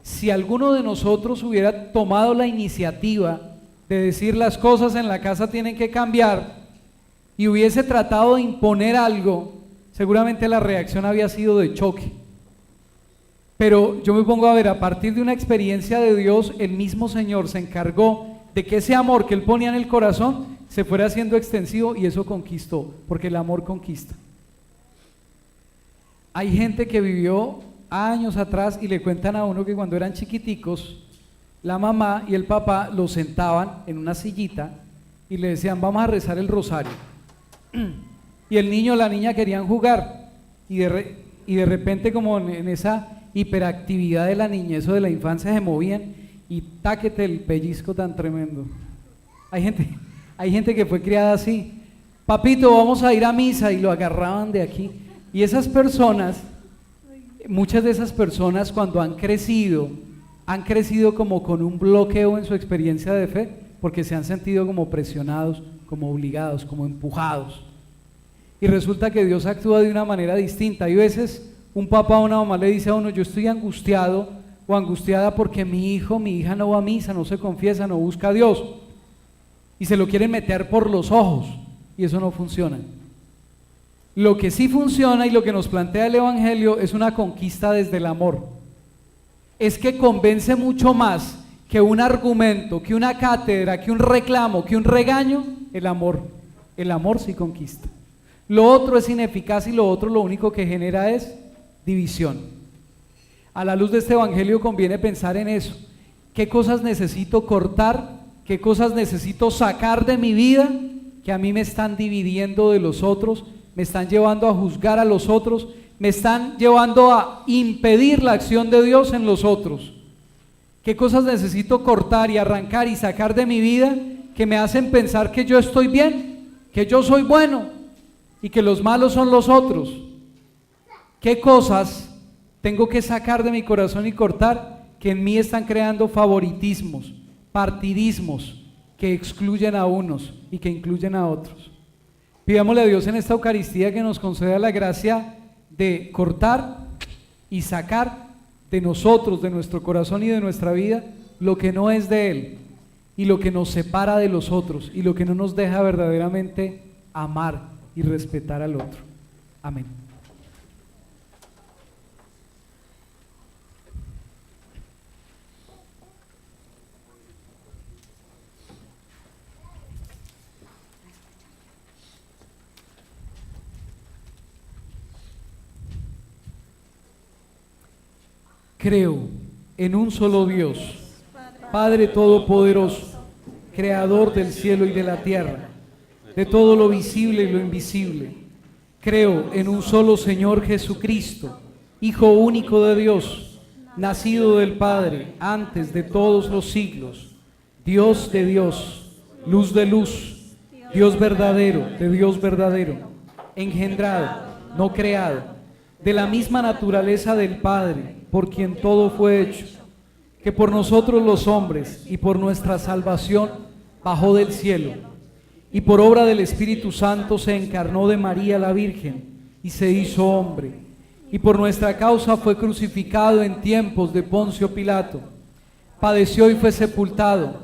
si alguno de nosotros hubiera tomado la iniciativa de decir las cosas en la casa tienen que cambiar y hubiese tratado de imponer algo, seguramente la reacción había sido de choque. Pero yo me pongo a ver, a partir de una experiencia de Dios, el mismo Señor se encargó de que ese amor que Él ponía en el corazón se fuera haciendo extensivo, y eso conquistó, porque el amor conquista. Hay gente que vivió años atrás y le cuentan a uno que cuando eran chiquiticos, la mamá y el papá los sentaban en una sillita y le decían, vamos a rezar el rosario. Y el niño o la niña querían jugar, y de repente, como en esa hiperactividad de la niñez o de la infancia, se movían y táquete el pellizco tan tremendo. Hay gente que fue criada así. Papito, vamos a ir a misa, y lo agarraban de aquí. Y esas personas, muchas de esas personas, cuando han crecido como con un bloqueo en su experiencia de fe, porque se han sentido como presionados, como obligados, como empujados. Y resulta que Dios actúa de una manera distinta. Hay veces un papá o una mamá le dice a uno, yo estoy angustiado o angustiada porque mi hijo, mi hija no va a misa, no se confiesa, no busca a Dios, y se lo quieren meter por los ojos, y eso no funciona. Lo que sí funciona y lo que nos plantea el Evangelio es una conquista desde el amor. Es que convence mucho más que un argumento, que una cátedra, que un reclamo, que un regaño, el amor. El amor sí conquista. Lo otro es ineficaz, y lo otro lo único que genera es división. A la luz de este Evangelio conviene pensar en eso. ¿Qué cosas necesito cortar? ¿Qué cosas necesito sacar de mi vida que a mí me están dividiendo de los otros, me están llevando a juzgar a los otros, me están llevando a impedir la acción de Dios en los otros? ¿Qué cosas necesito cortar y arrancar y sacar de mi vida que me hacen pensar que yo estoy bien, que yo soy bueno y que los malos son los otros? ¿Qué cosas tengo que sacar de mi corazón y cortar que en mí están creando favoritismos, partidismos que excluyen a unos y que incluyen a otros? Pidámosle a Dios en esta Eucaristía que nos conceda la gracia de cortar y sacar de nosotros, de nuestro corazón y de nuestra vida, lo que no es de Él y lo que nos separa de los otros y lo que no nos deja verdaderamente amar y respetar al otro. Amén. Creo en un solo Dios, Padre Todopoderoso, Creador del cielo y de la tierra, de todo lo visible y lo invisible. Creo en un solo Señor Jesucristo, Hijo único de Dios, nacido del Padre antes de todos los siglos, Dios de Dios, luz de luz, Dios verdadero de Dios verdadero, engendrado, no creado, de la misma naturaleza del Padre, por quien todo fue hecho, que por nosotros los hombres y por nuestra salvación bajó del cielo, y por obra del Espíritu Santo se encarnó de María la Virgen y se hizo hombre, y por nuestra causa fue crucificado en tiempos de Poncio Pilato, padeció y fue sepultado,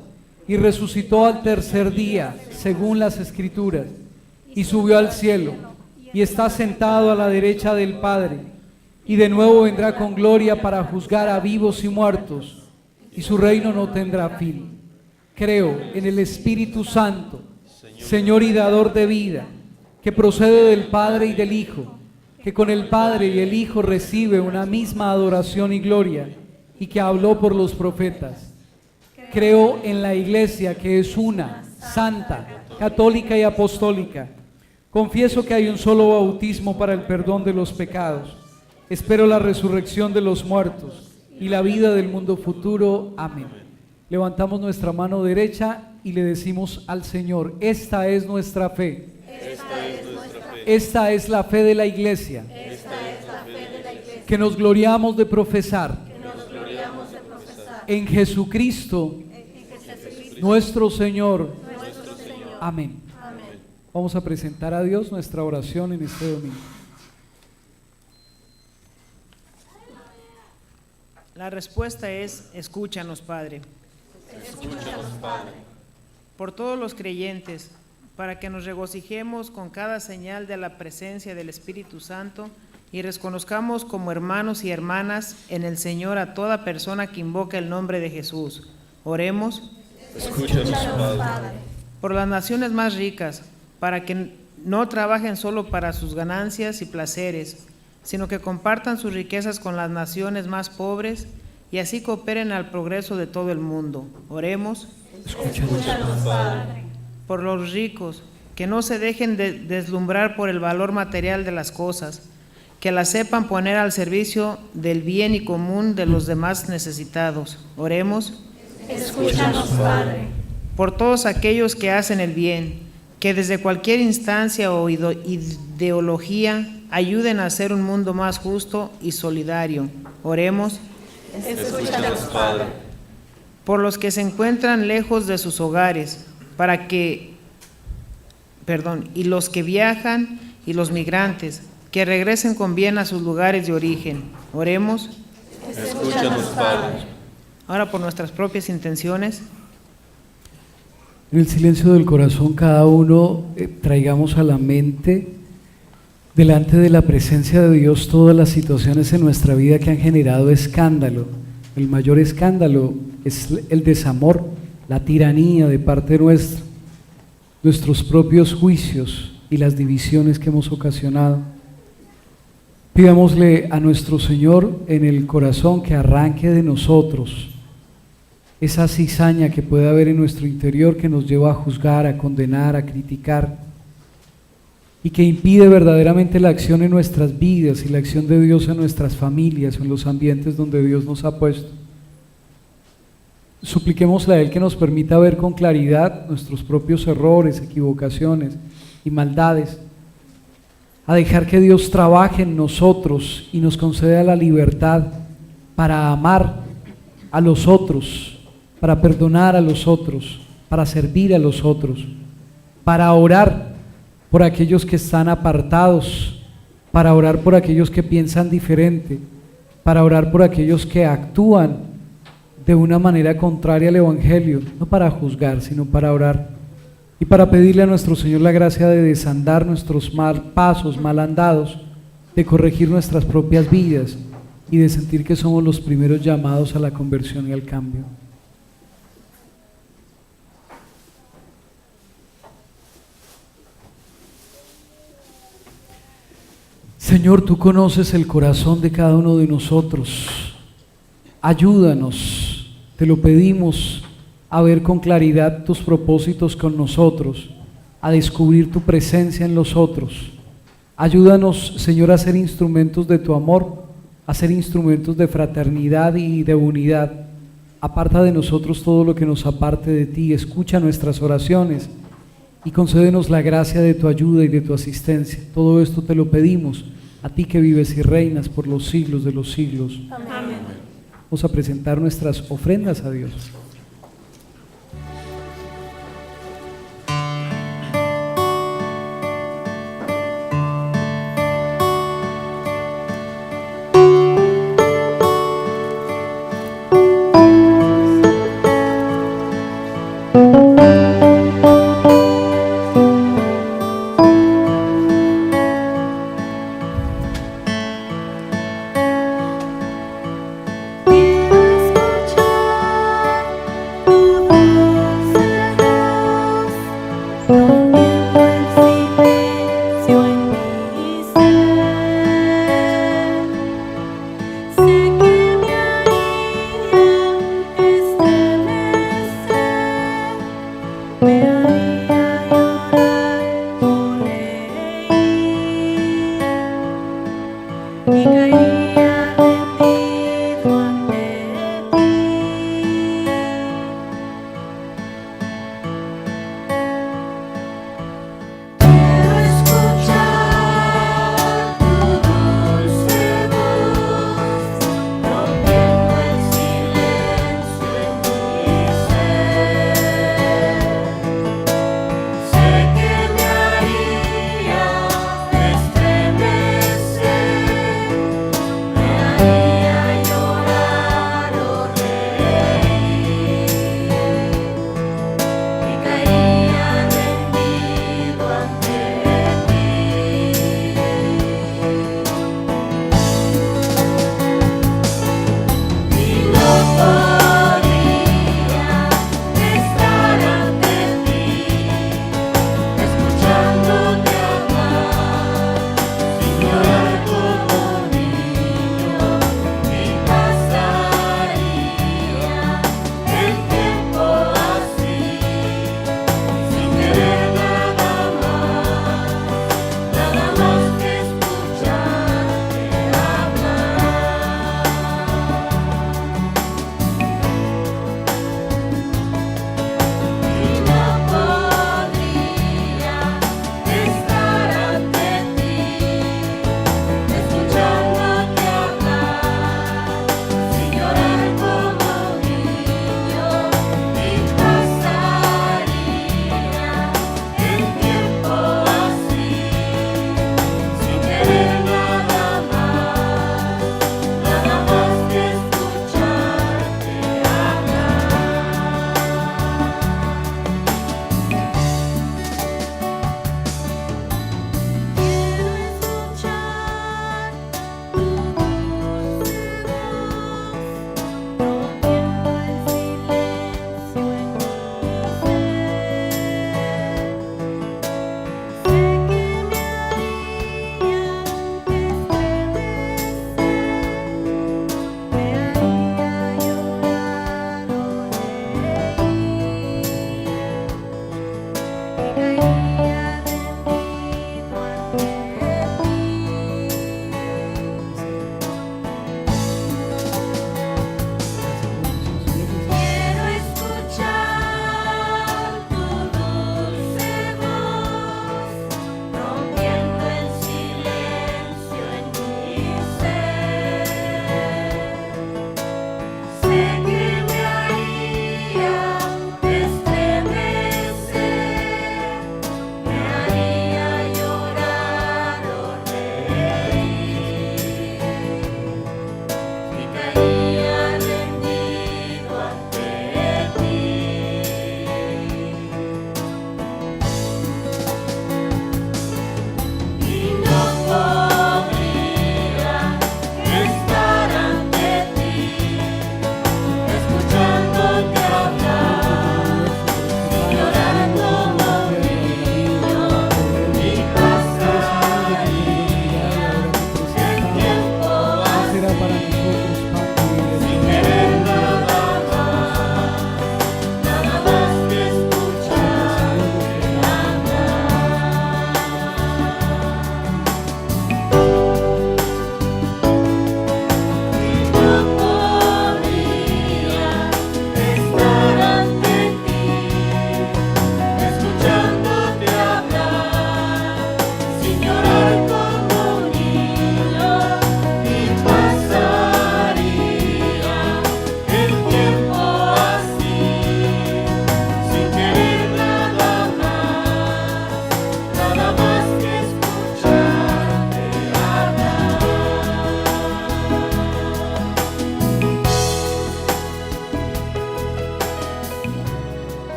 y resucitó al tercer día, según las Escrituras, y subió al cielo, y está sentado a la derecha del Padre, y de nuevo vendrá con gloria para juzgar a vivos y muertos, y su reino no tendrá fin. Creo en el Espíritu Santo, Señor y dador de vida, que procede del Padre y del Hijo, que con el Padre y el Hijo recibe una misma adoración y gloria, y que habló por los profetas. Creo en la Iglesia, que es una, santa, católica y apostólica. Confieso que hay un solo bautismo para el perdón de los pecados. Espero la resurrección de los muertos y la vida del mundo futuro. Amén. Levantamos nuestra mano derecha y le decimos al Señor: esta es nuestra fe. Esta es la fe de la iglesia. Que nos gloriamos de profesar. En Jesucristo, nuestro Señor. Amén. Vamos a presentar a Dios nuestra oración en este domingo. La respuesta es: escúchanos, Padre. Por todos los creyentes, para que nos regocijemos con cada señal de la presencia del Espíritu Santo y reconozcamos como hermanos y hermanas en el Señor a toda persona que invoca el nombre de Jesús. Oremos. Escúchanos, Padre. Por las naciones más ricas, para que no trabajen solo para sus ganancias y placeres, sino que compartan sus riquezas con las naciones más pobres y así cooperen al progreso de todo el mundo. Oremos. Escúchanos, Padre. Por los ricos, que no se dejen deslumbrar por el valor material de las cosas, que las sepan poner al servicio del bien y común de los demás necesitados. Oremos. Escúchanos, Padre. Por todos aquellos que hacen el bien, que desde cualquier instancia o ideología ayuden a hacer un mundo más justo y solidario. Oremos. Escúchanos, Padre. Por los que se encuentran lejos de sus hogares, y los que viajan y los migrantes, que regresen con bien a sus lugares de origen. Oremos. Escúchanos, Padre. Ahora por nuestras propias intenciones. En el silencio del corazón, cada uno traigamos a la mente, delante de la presencia de Dios, todas las situaciones en nuestra vida que han generado escándalo. El mayor escándalo es el desamor, la tiranía de parte nuestra, nuestros propios juicios y las divisiones que hemos ocasionado. Pidámosle a nuestro Señor en el corazón que arranque de nosotros esa cizaña que puede haber en nuestro interior que nos lleva a juzgar, a condenar, a criticar y que impide verdaderamente la acción en nuestras vidas y la acción de Dios en nuestras familias o en los ambientes donde Dios nos ha puesto. Supliquémosle a Él que nos permita ver con claridad nuestros propios errores, equivocaciones y maldades, a dejar que Dios trabaje en nosotros y nos conceda la libertad para amar a los otros, para perdonar a los otros, para servir a los otros, para orar por aquellos que están apartados, para orar por aquellos que piensan diferente, para orar por aquellos que actúan de una manera contraria al Evangelio, no para juzgar, sino para orar y para pedirle a nuestro Señor la gracia de desandar nuestros pasos mal andados, de corregir nuestras propias vidas y de sentir que somos los primeros llamados a la conversión y al cambio. Señor, tú conoces el corazón de cada uno de nosotros. Ayúdanos, te lo pedimos, a ver con claridad tus propósitos con nosotros, a descubrir tu presencia en los otros. Ayúdanos, Señor, a ser instrumentos de tu amor, a ser instrumentos de fraternidad y de unidad. Aparta de nosotros todo lo que nos aparte de ti, escucha nuestras oraciones y concédenos la gracia de tu ayuda y de tu asistencia. Todo esto te lo pedimos, a ti que vives y reinas por los siglos de los siglos. Amén. Vamos a presentar nuestras ofrendas a Dios. Quiero escuchar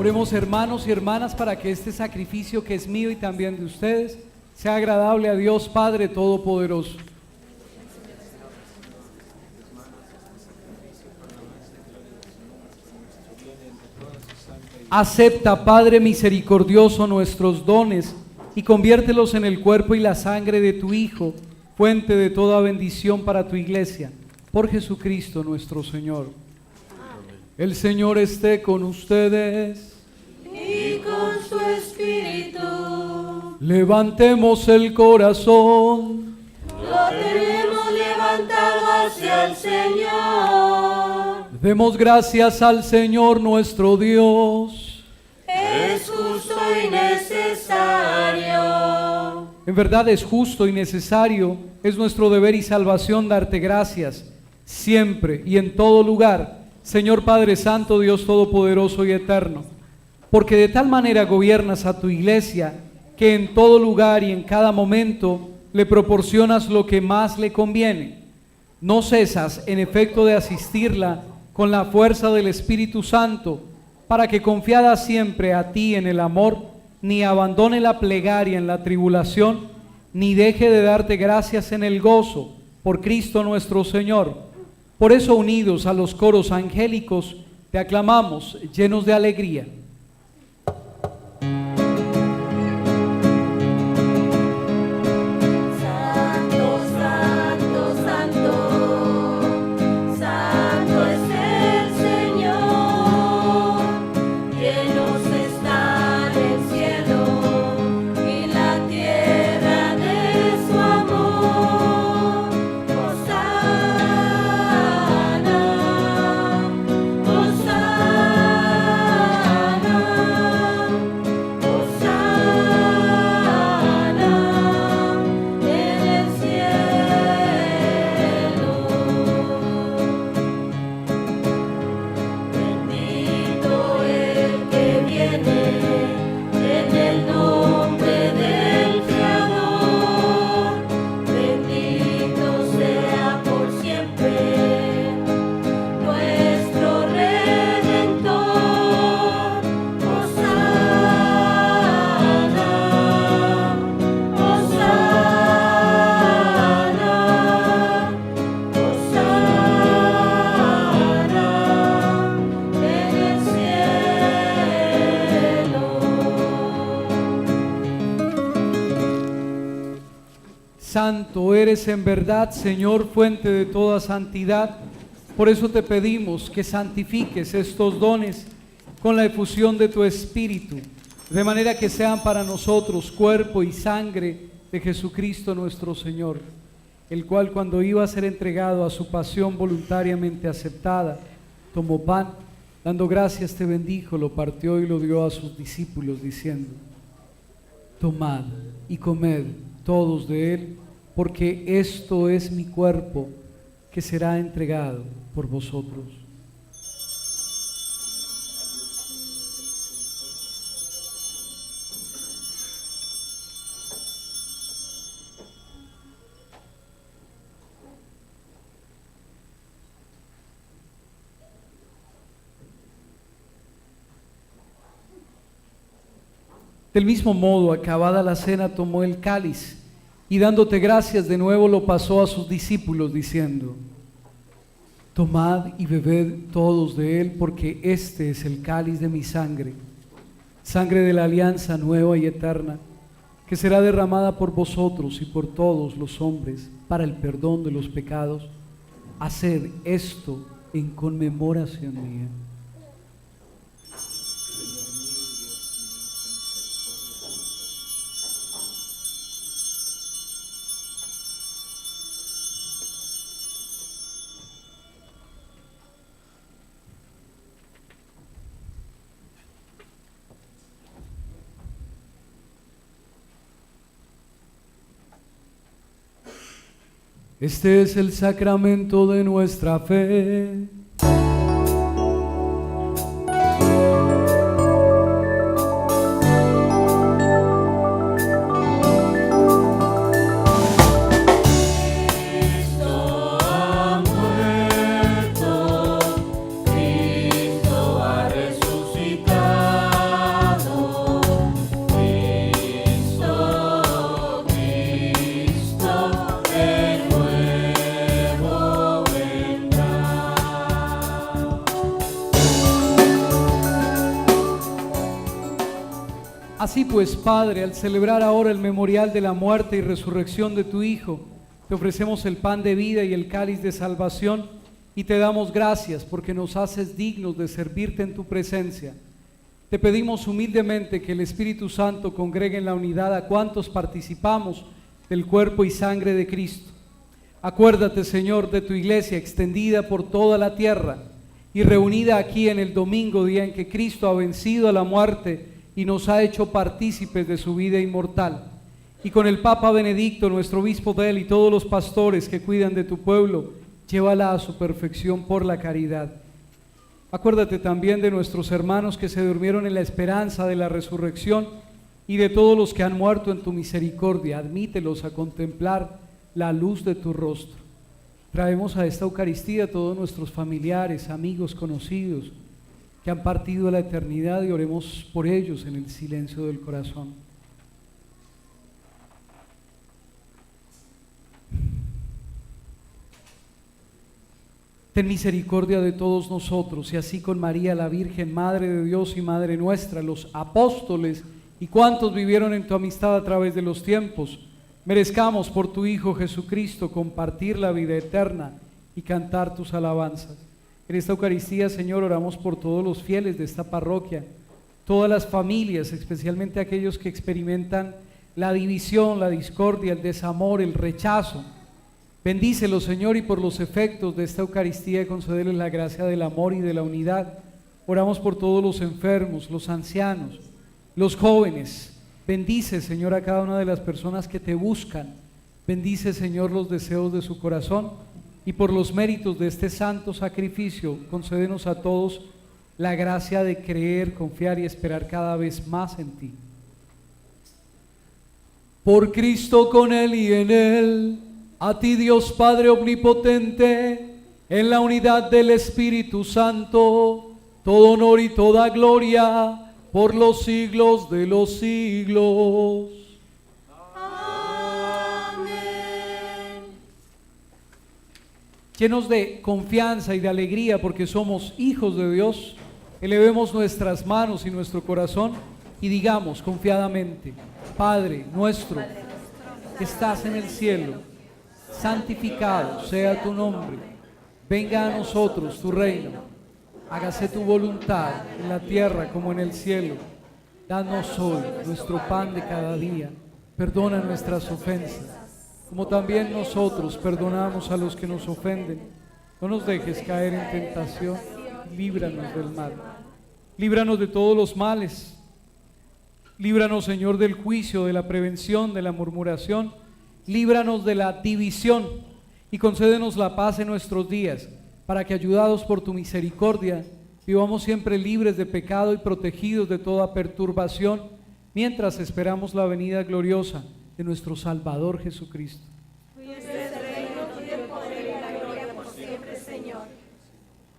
Oremos, hermanos y hermanas, para que este sacrificio que es mío y también de ustedes sea agradable a Dios Padre Todopoderoso. Acepta, Padre misericordioso, nuestros dones y conviértelos en el cuerpo y la sangre de tu Hijo, fuente de toda bendición para tu iglesia, por Jesucristo nuestro Señor. El Señor esté con ustedes. Y con su espíritu. Levantemos el corazón. Lo tenemos levantado hacia el Señor. Demos gracias al Señor nuestro Dios. Es justo y necesario. En verdad es justo y necesario, es nuestro deber y salvación darte gracias, siempre y en todo lugar, Señor Padre Santo, Dios Todopoderoso y Eterno, porque de tal manera gobiernas a tu iglesia, que en todo lugar y en cada momento le proporcionas lo que más le conviene. No cesas, en efecto, de asistirla con la fuerza del Espíritu Santo, para que confiada siempre a ti en el amor, ni abandone la plegaria en la tribulación, ni deje de darte gracias en el gozo, por Cristo nuestro Señor. Por eso, unidos a los coros angélicos, te aclamamos llenos de alegría. Santo, santo, santo. Santo es el Señor. Llenos está el cielo y la tierra de su amor. Hosana, Hosana, Hosana en el cielo. Bendito el que viene en el nombre del Creador. Bendito sea por siempre nuestro Redentor. Hosana, Hosana, Hosana en el cielo. Santo eres en verdad, Señor, fuente de toda santidad. Por eso te pedimos que santifiques estos dones con la efusión de tu Espíritu, de manera que sean para nosotros cuerpo y sangre de Jesucristo nuestro Señor, el cual, cuando iba a ser entregado a su pasión voluntariamente aceptada, tomó pan, dando gracias te bendijo, lo partió y lo dio a sus discípulos, diciendo: tomad y comed todos de él, porque esto es mi cuerpo, que será entregado por vosotros. Del mismo modo, acabada la cena, tomó el cáliz y, dándote gracias de nuevo, lo pasó a sus discípulos, diciendo: tomad y bebed todos de él, porque este es el cáliz de mi sangre, sangre de la alianza nueva y eterna, que será derramada por vosotros y por todos los hombres para el perdón de los pecados. Haced esto en conmemoración mía. Este es el sacramento de nuestra fe. Cristo ha resucitado. Así pues, Padre, al celebrar ahora el memorial de la muerte y resurrección de tu Hijo, te ofrecemos el pan de vida y el cáliz de salvación y te damos gracias porque nos haces dignos de servirte en tu presencia. Te pedimos humildemente que el Espíritu Santo congregue en la unidad a cuantos participamos del cuerpo y sangre de Cristo. Acuérdate, Señor, de tu iglesia extendida por toda la tierra y reunida aquí en el domingo, día en que Cristo ha vencido a la muerte y nos ha hecho partícipes de su vida inmortal. Y con el Papa Benedicto, nuestro obispo de él, y todos los pastores que cuidan de tu pueblo, llévala a su perfección por la caridad. Acuérdate también de nuestros hermanos que se durmieron en la esperanza de la resurrección y de todos los que han muerto en tu misericordia. Admítelos a contemplar la luz de tu rostro. Traemos a esta Eucaristía a todos nuestros familiares, amigos, conocidos que han partido a la eternidad y oremos por ellos en el silencio del corazón. Ten misericordia de todos nosotros y así con María la Virgen, Madre de Dios y Madre nuestra, los apóstoles y cuantos vivieron en tu amistad a través de los tiempos, merezcamos por tu Hijo Jesucristo compartir la vida eterna y cantar tus alabanzas. En esta Eucaristía, Señor, oramos por todos los fieles de esta parroquia, todas las familias, especialmente aquellos que experimentan la división, la discordia, el desamor, el rechazo. Bendícelos, Señor, y por los efectos de esta Eucaristía concédeles la gracia del amor y de la unidad. Oramos por todos los enfermos, los ancianos, los jóvenes. Bendice, Señor, a cada una de las personas que te buscan. Bendice, Señor, los deseos de su corazón. Y por los méritos de este santo sacrificio, concédenos a todos la gracia de creer, confiar y esperar cada vez más en ti. Por Cristo, con Él y en Él, a ti, Dios Padre omnipotente, en la unidad del Espíritu Santo, todo honor y toda gloria por los siglos de los siglos. Amén. Llenos de confianza y de alegría porque somos hijos de Dios, elevemos nuestras manos y nuestro corazón y digamos confiadamente: Padre nuestro que estás en el cielo, santificado sea tu nombre, venga a nosotros tu reino, hágase tu voluntad en la tierra como en el cielo. Danos hoy nuestro pan de cada día, perdona nuestras ofensas, como también nosotros perdonamos a los que nos ofenden. No nos dejes caer en tentación, líbranos del mal. Líbranos de todos los males. Líbranos, Señor, del juicio, de la prevención, de la murmuración. Líbranos de la división y concédenos la paz en nuestros días, para que, ayudados por tu misericordia, vivamos siempre libres de pecado y protegidos de toda perturbación, mientras esperamos la venida gloriosa de nuestro Salvador Jesucristo.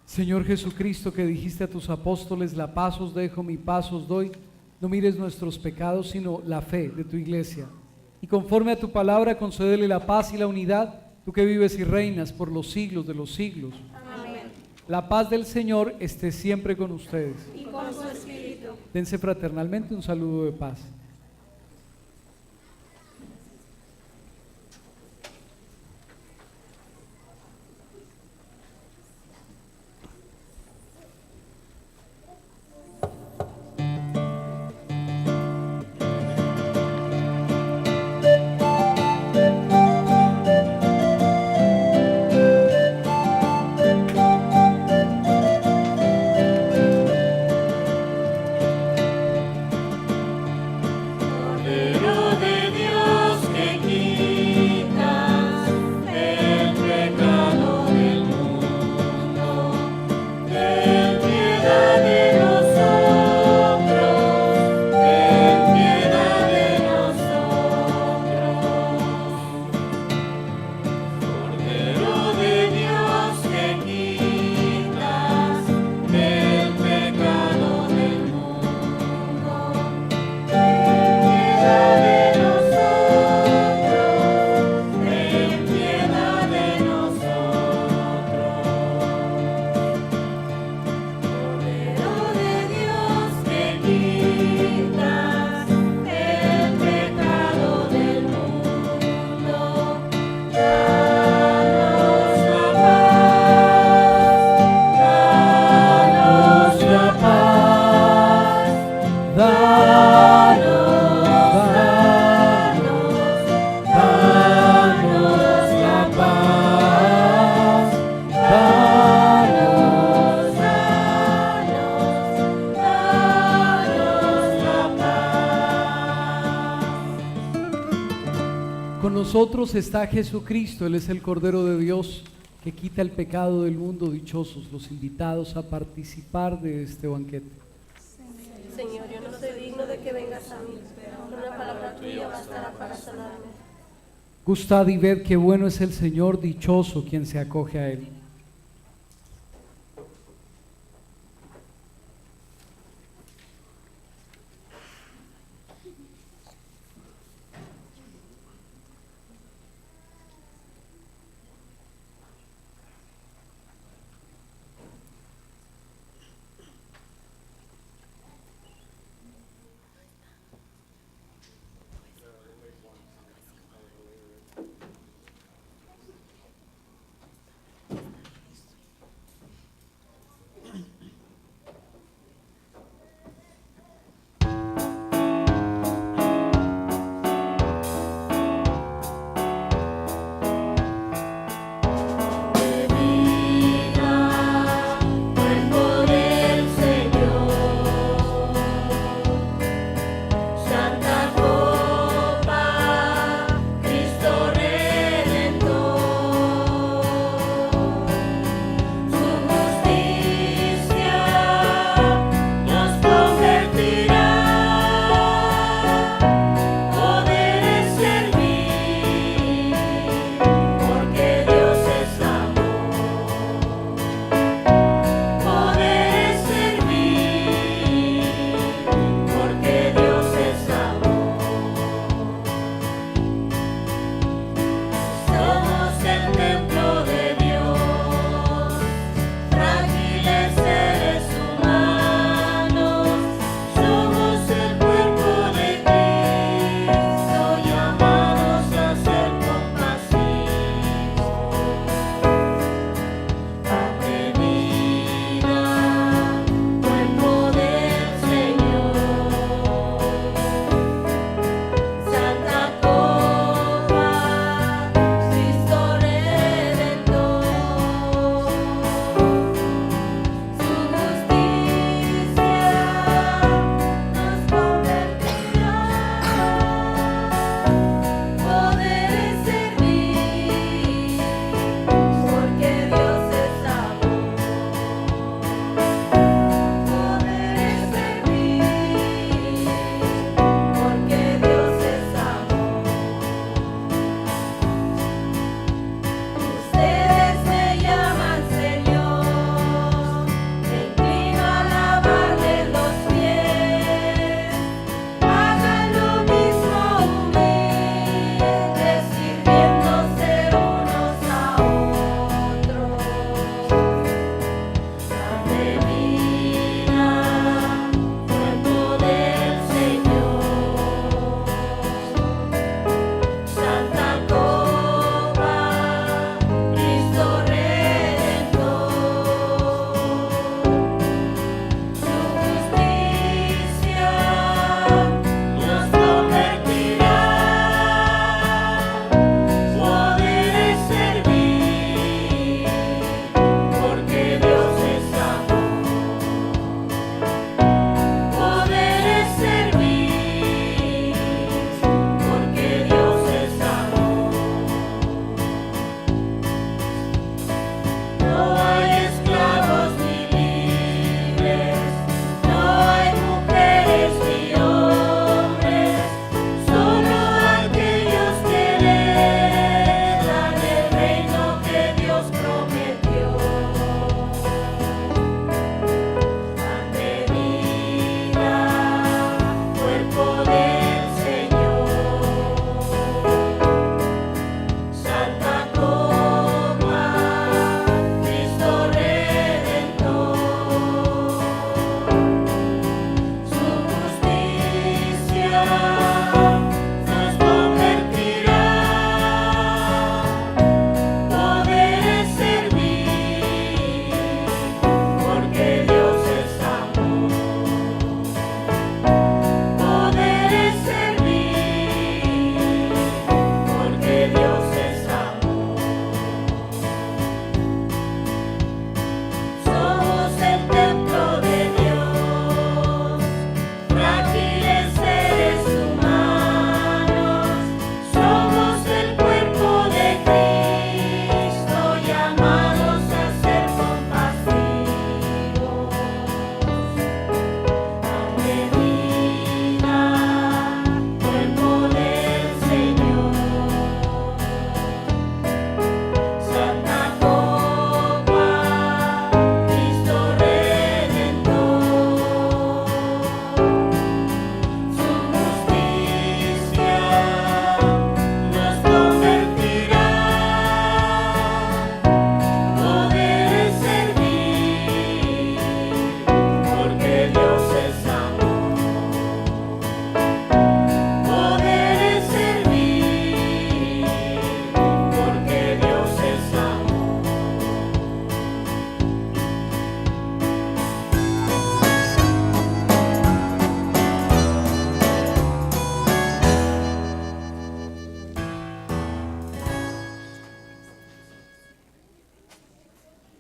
Señor Jesucristo, que dijiste a tus apóstoles: la paz os dejo, mi paz os doy, no mires nuestros pecados, sino la fe de tu iglesia. Y conforme a tu palabra, concédele la paz y la unidad, tú que vives y reinas por los siglos de los siglos. Amén. La paz del Señor esté siempre con ustedes. Y con su espíritu. Dense fraternalmente un saludo de paz. nosotros está Jesucristo, Él es el Cordero de Dios que quita el pecado del mundo. Dichosos los invitados a participar de este banquete. Señor, yo no soy digno de que vengas a mí, pero una palabra tuya bastará para sanarme. Gustad y ved qué bueno es el Señor, dichoso quien se acoge a Él.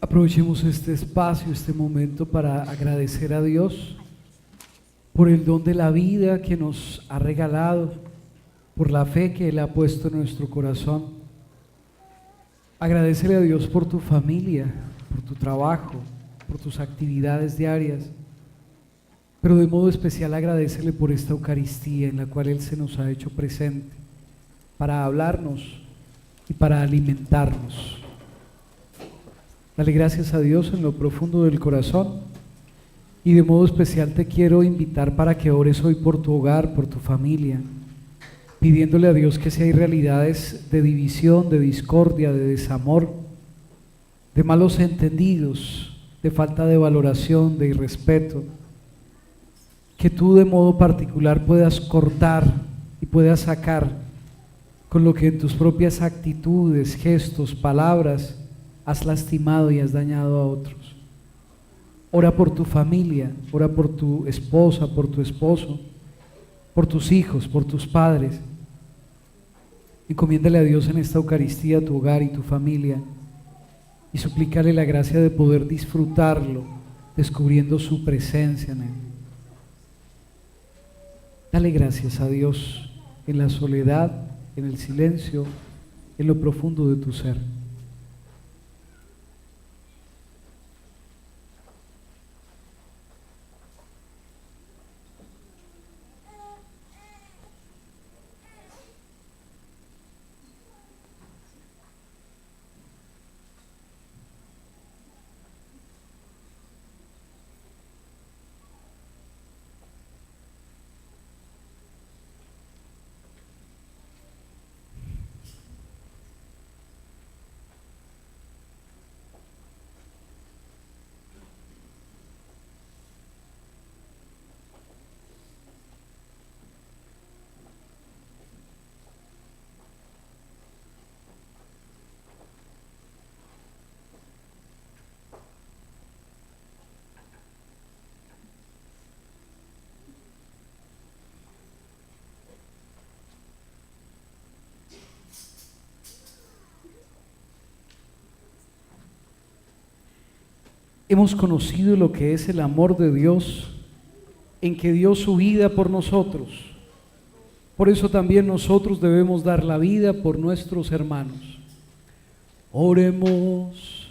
Aprovechemos este espacio, este momento para agradecer a Dios por el don de la vida que nos ha regalado, por la fe que Él ha puesto en nuestro corazón. Agradecele a Dios por tu familia, por tu trabajo, por tus actividades diarias, pero de modo especial agradecele por esta Eucaristía en la cual Él se nos ha hecho presente para hablarnos y para alimentarnos. Dale gracias a Dios en lo profundo del corazón y de modo especial te quiero invitar para que ores hoy por tu hogar, por tu familia, pidiéndole a Dios que si hay realidades de división, de discordia, de desamor, de malos entendidos, de falta de valoración, de irrespeto, que tú de modo particular puedas cortar y puedas sacar con lo que en tus propias actitudes, gestos, palabras has lastimado y has dañado a otros. Ora por tu familia, ora por tu esposa, por tu esposo, por tus hijos, por tus padres. Encomiéndale a Dios en esta Eucaristía tu hogar y tu familia y suplícale la gracia de poder disfrutarlo, descubriendo su presencia en él. Dale gracias a Dios en la soledad, en el silencio, en lo profundo de tu ser. Hemos conocido lo que es el amor de Dios, en que dio su vida por nosotros. Por eso también nosotros debemos dar la vida por nuestros hermanos. Oremos.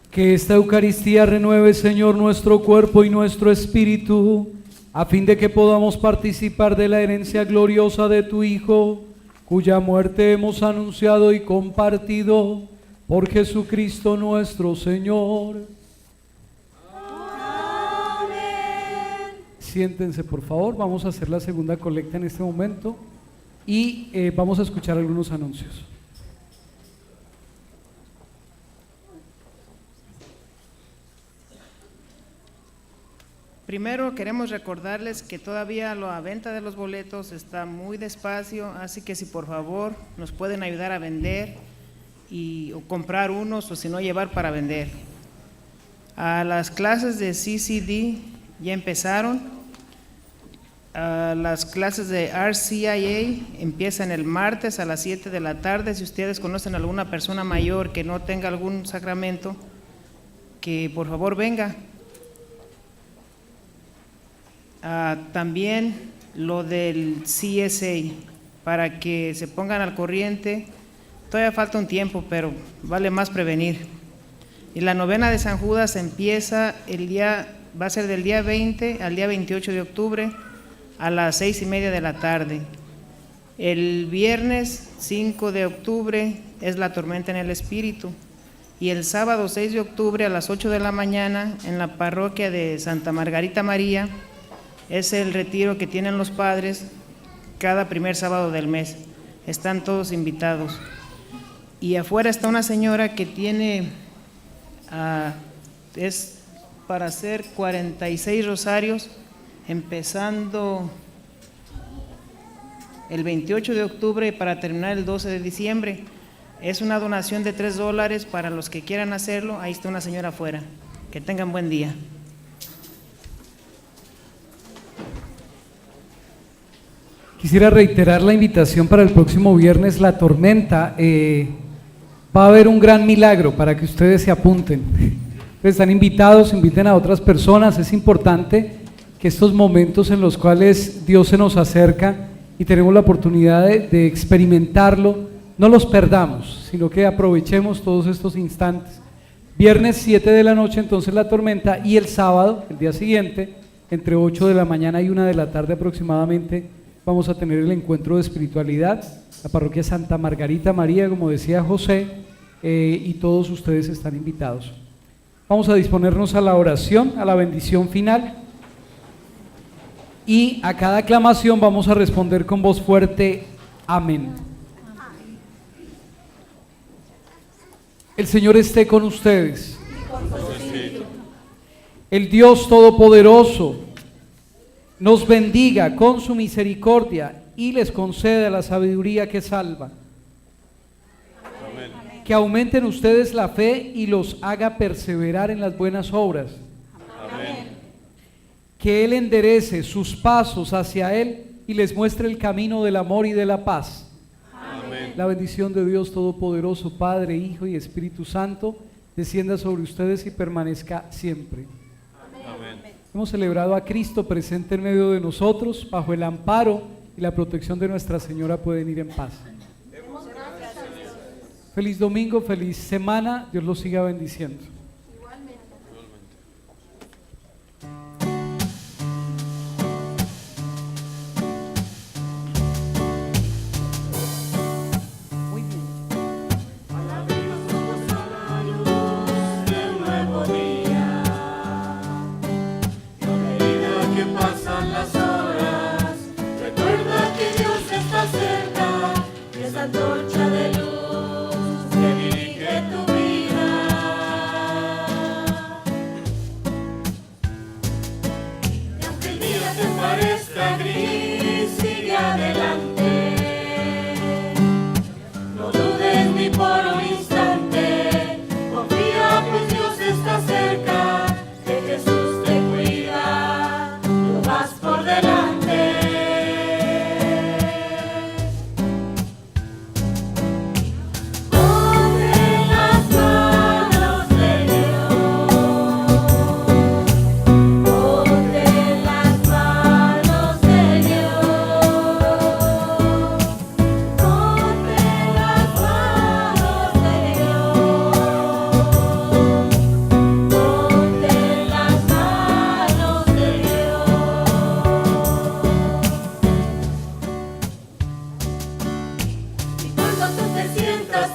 Que esta Eucaristía renueve, Señor, nuestro cuerpo y nuestro espíritu, a fin de que podamos participar de la herencia gloriosa de tu Hijo, cuya muerte hemos anunciado y compartido, por Jesucristo nuestro Señor. Amén. Siéntense, por favor, vamos a hacer la segunda colecta en este momento y vamos a escuchar algunos anuncios. Primero queremos recordarles que todavía la venta de los boletos está muy despacio, así que si por favor nos pueden ayudar a vender o comprar unos o si no llevar para vender. Las clases de CCD ya empezaron, las clases de RCIA empiezan el martes a las 7 de la tarde. Si ustedes conocen a alguna persona mayor que no tenga algún sacramento, que por favor venga. También lo del CSA, para que se pongan al corriente. Todavía falta un tiempo, pero vale más prevenir. Y la novena de San Judas empieza va a ser del día 20 al día 28 de octubre a las 6:30 de la tarde. El viernes 5 de octubre es la tormenta en el Espíritu. Y el sábado 6 de octubre a las 8 de la mañana en la parroquia de Santa Margarita María es el retiro que tienen los padres cada primer sábado del mes. Están todos invitados. Y afuera está una señora que tiene, es para hacer 46 rosarios, empezando el 28 de octubre para terminar el 12 de diciembre. Es una donación de $3 para los que quieran hacerlo. Ahí está una señora afuera. Que tengan buen día. Quisiera reiterar la invitación para el próximo viernes, La Tormenta. Va a haber un gran milagro para que ustedes se apunten. Están invitados, inviten a otras personas. Es importante que estos momentos en los cuales Dios se nos acerca y tenemos la oportunidad de experimentarlo, no los perdamos, sino que aprovechemos todos estos instantes. Viernes 7 de la noche entonces La Tormenta, y el sábado, el día siguiente, entre 8 de la mañana y 1 de la tarde aproximadamente, vamos a tener el encuentro de espiritualidad, la parroquia Santa Margarita María, como decía José, y todos ustedes están invitados. Vamos a disponernos a la oración, a la bendición final, y a cada aclamación vamos a responder con voz fuerte, amén. El Señor esté con ustedes. El Dios Todopoderoso nos bendiga con su misericordia y les conceda la sabiduría que salva. Amén. Que aumenten ustedes la fe y los haga perseverar en las buenas obras. Amén. Que Él enderece sus pasos hacia Él y les muestre el camino del amor y de la paz. Amén. La bendición de Dios Todopoderoso, Padre, Hijo y Espíritu Santo, descienda sobre ustedes y permanezca siempre. Amén. Hemos celebrado a Cristo presente en medio de nosotros. Bajo el amparo y la protección de Nuestra Señora pueden ir en paz. Feliz domingo, feliz semana. Dios los siga bendiciendo. Antorcha de luz que dirige tu vida. Y aunque el día te parezca gris, sigue adelante. No dudes ni por un instante, confía pues Dios está cerca, que Jesús te cuida, tú vas por delante.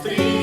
Triste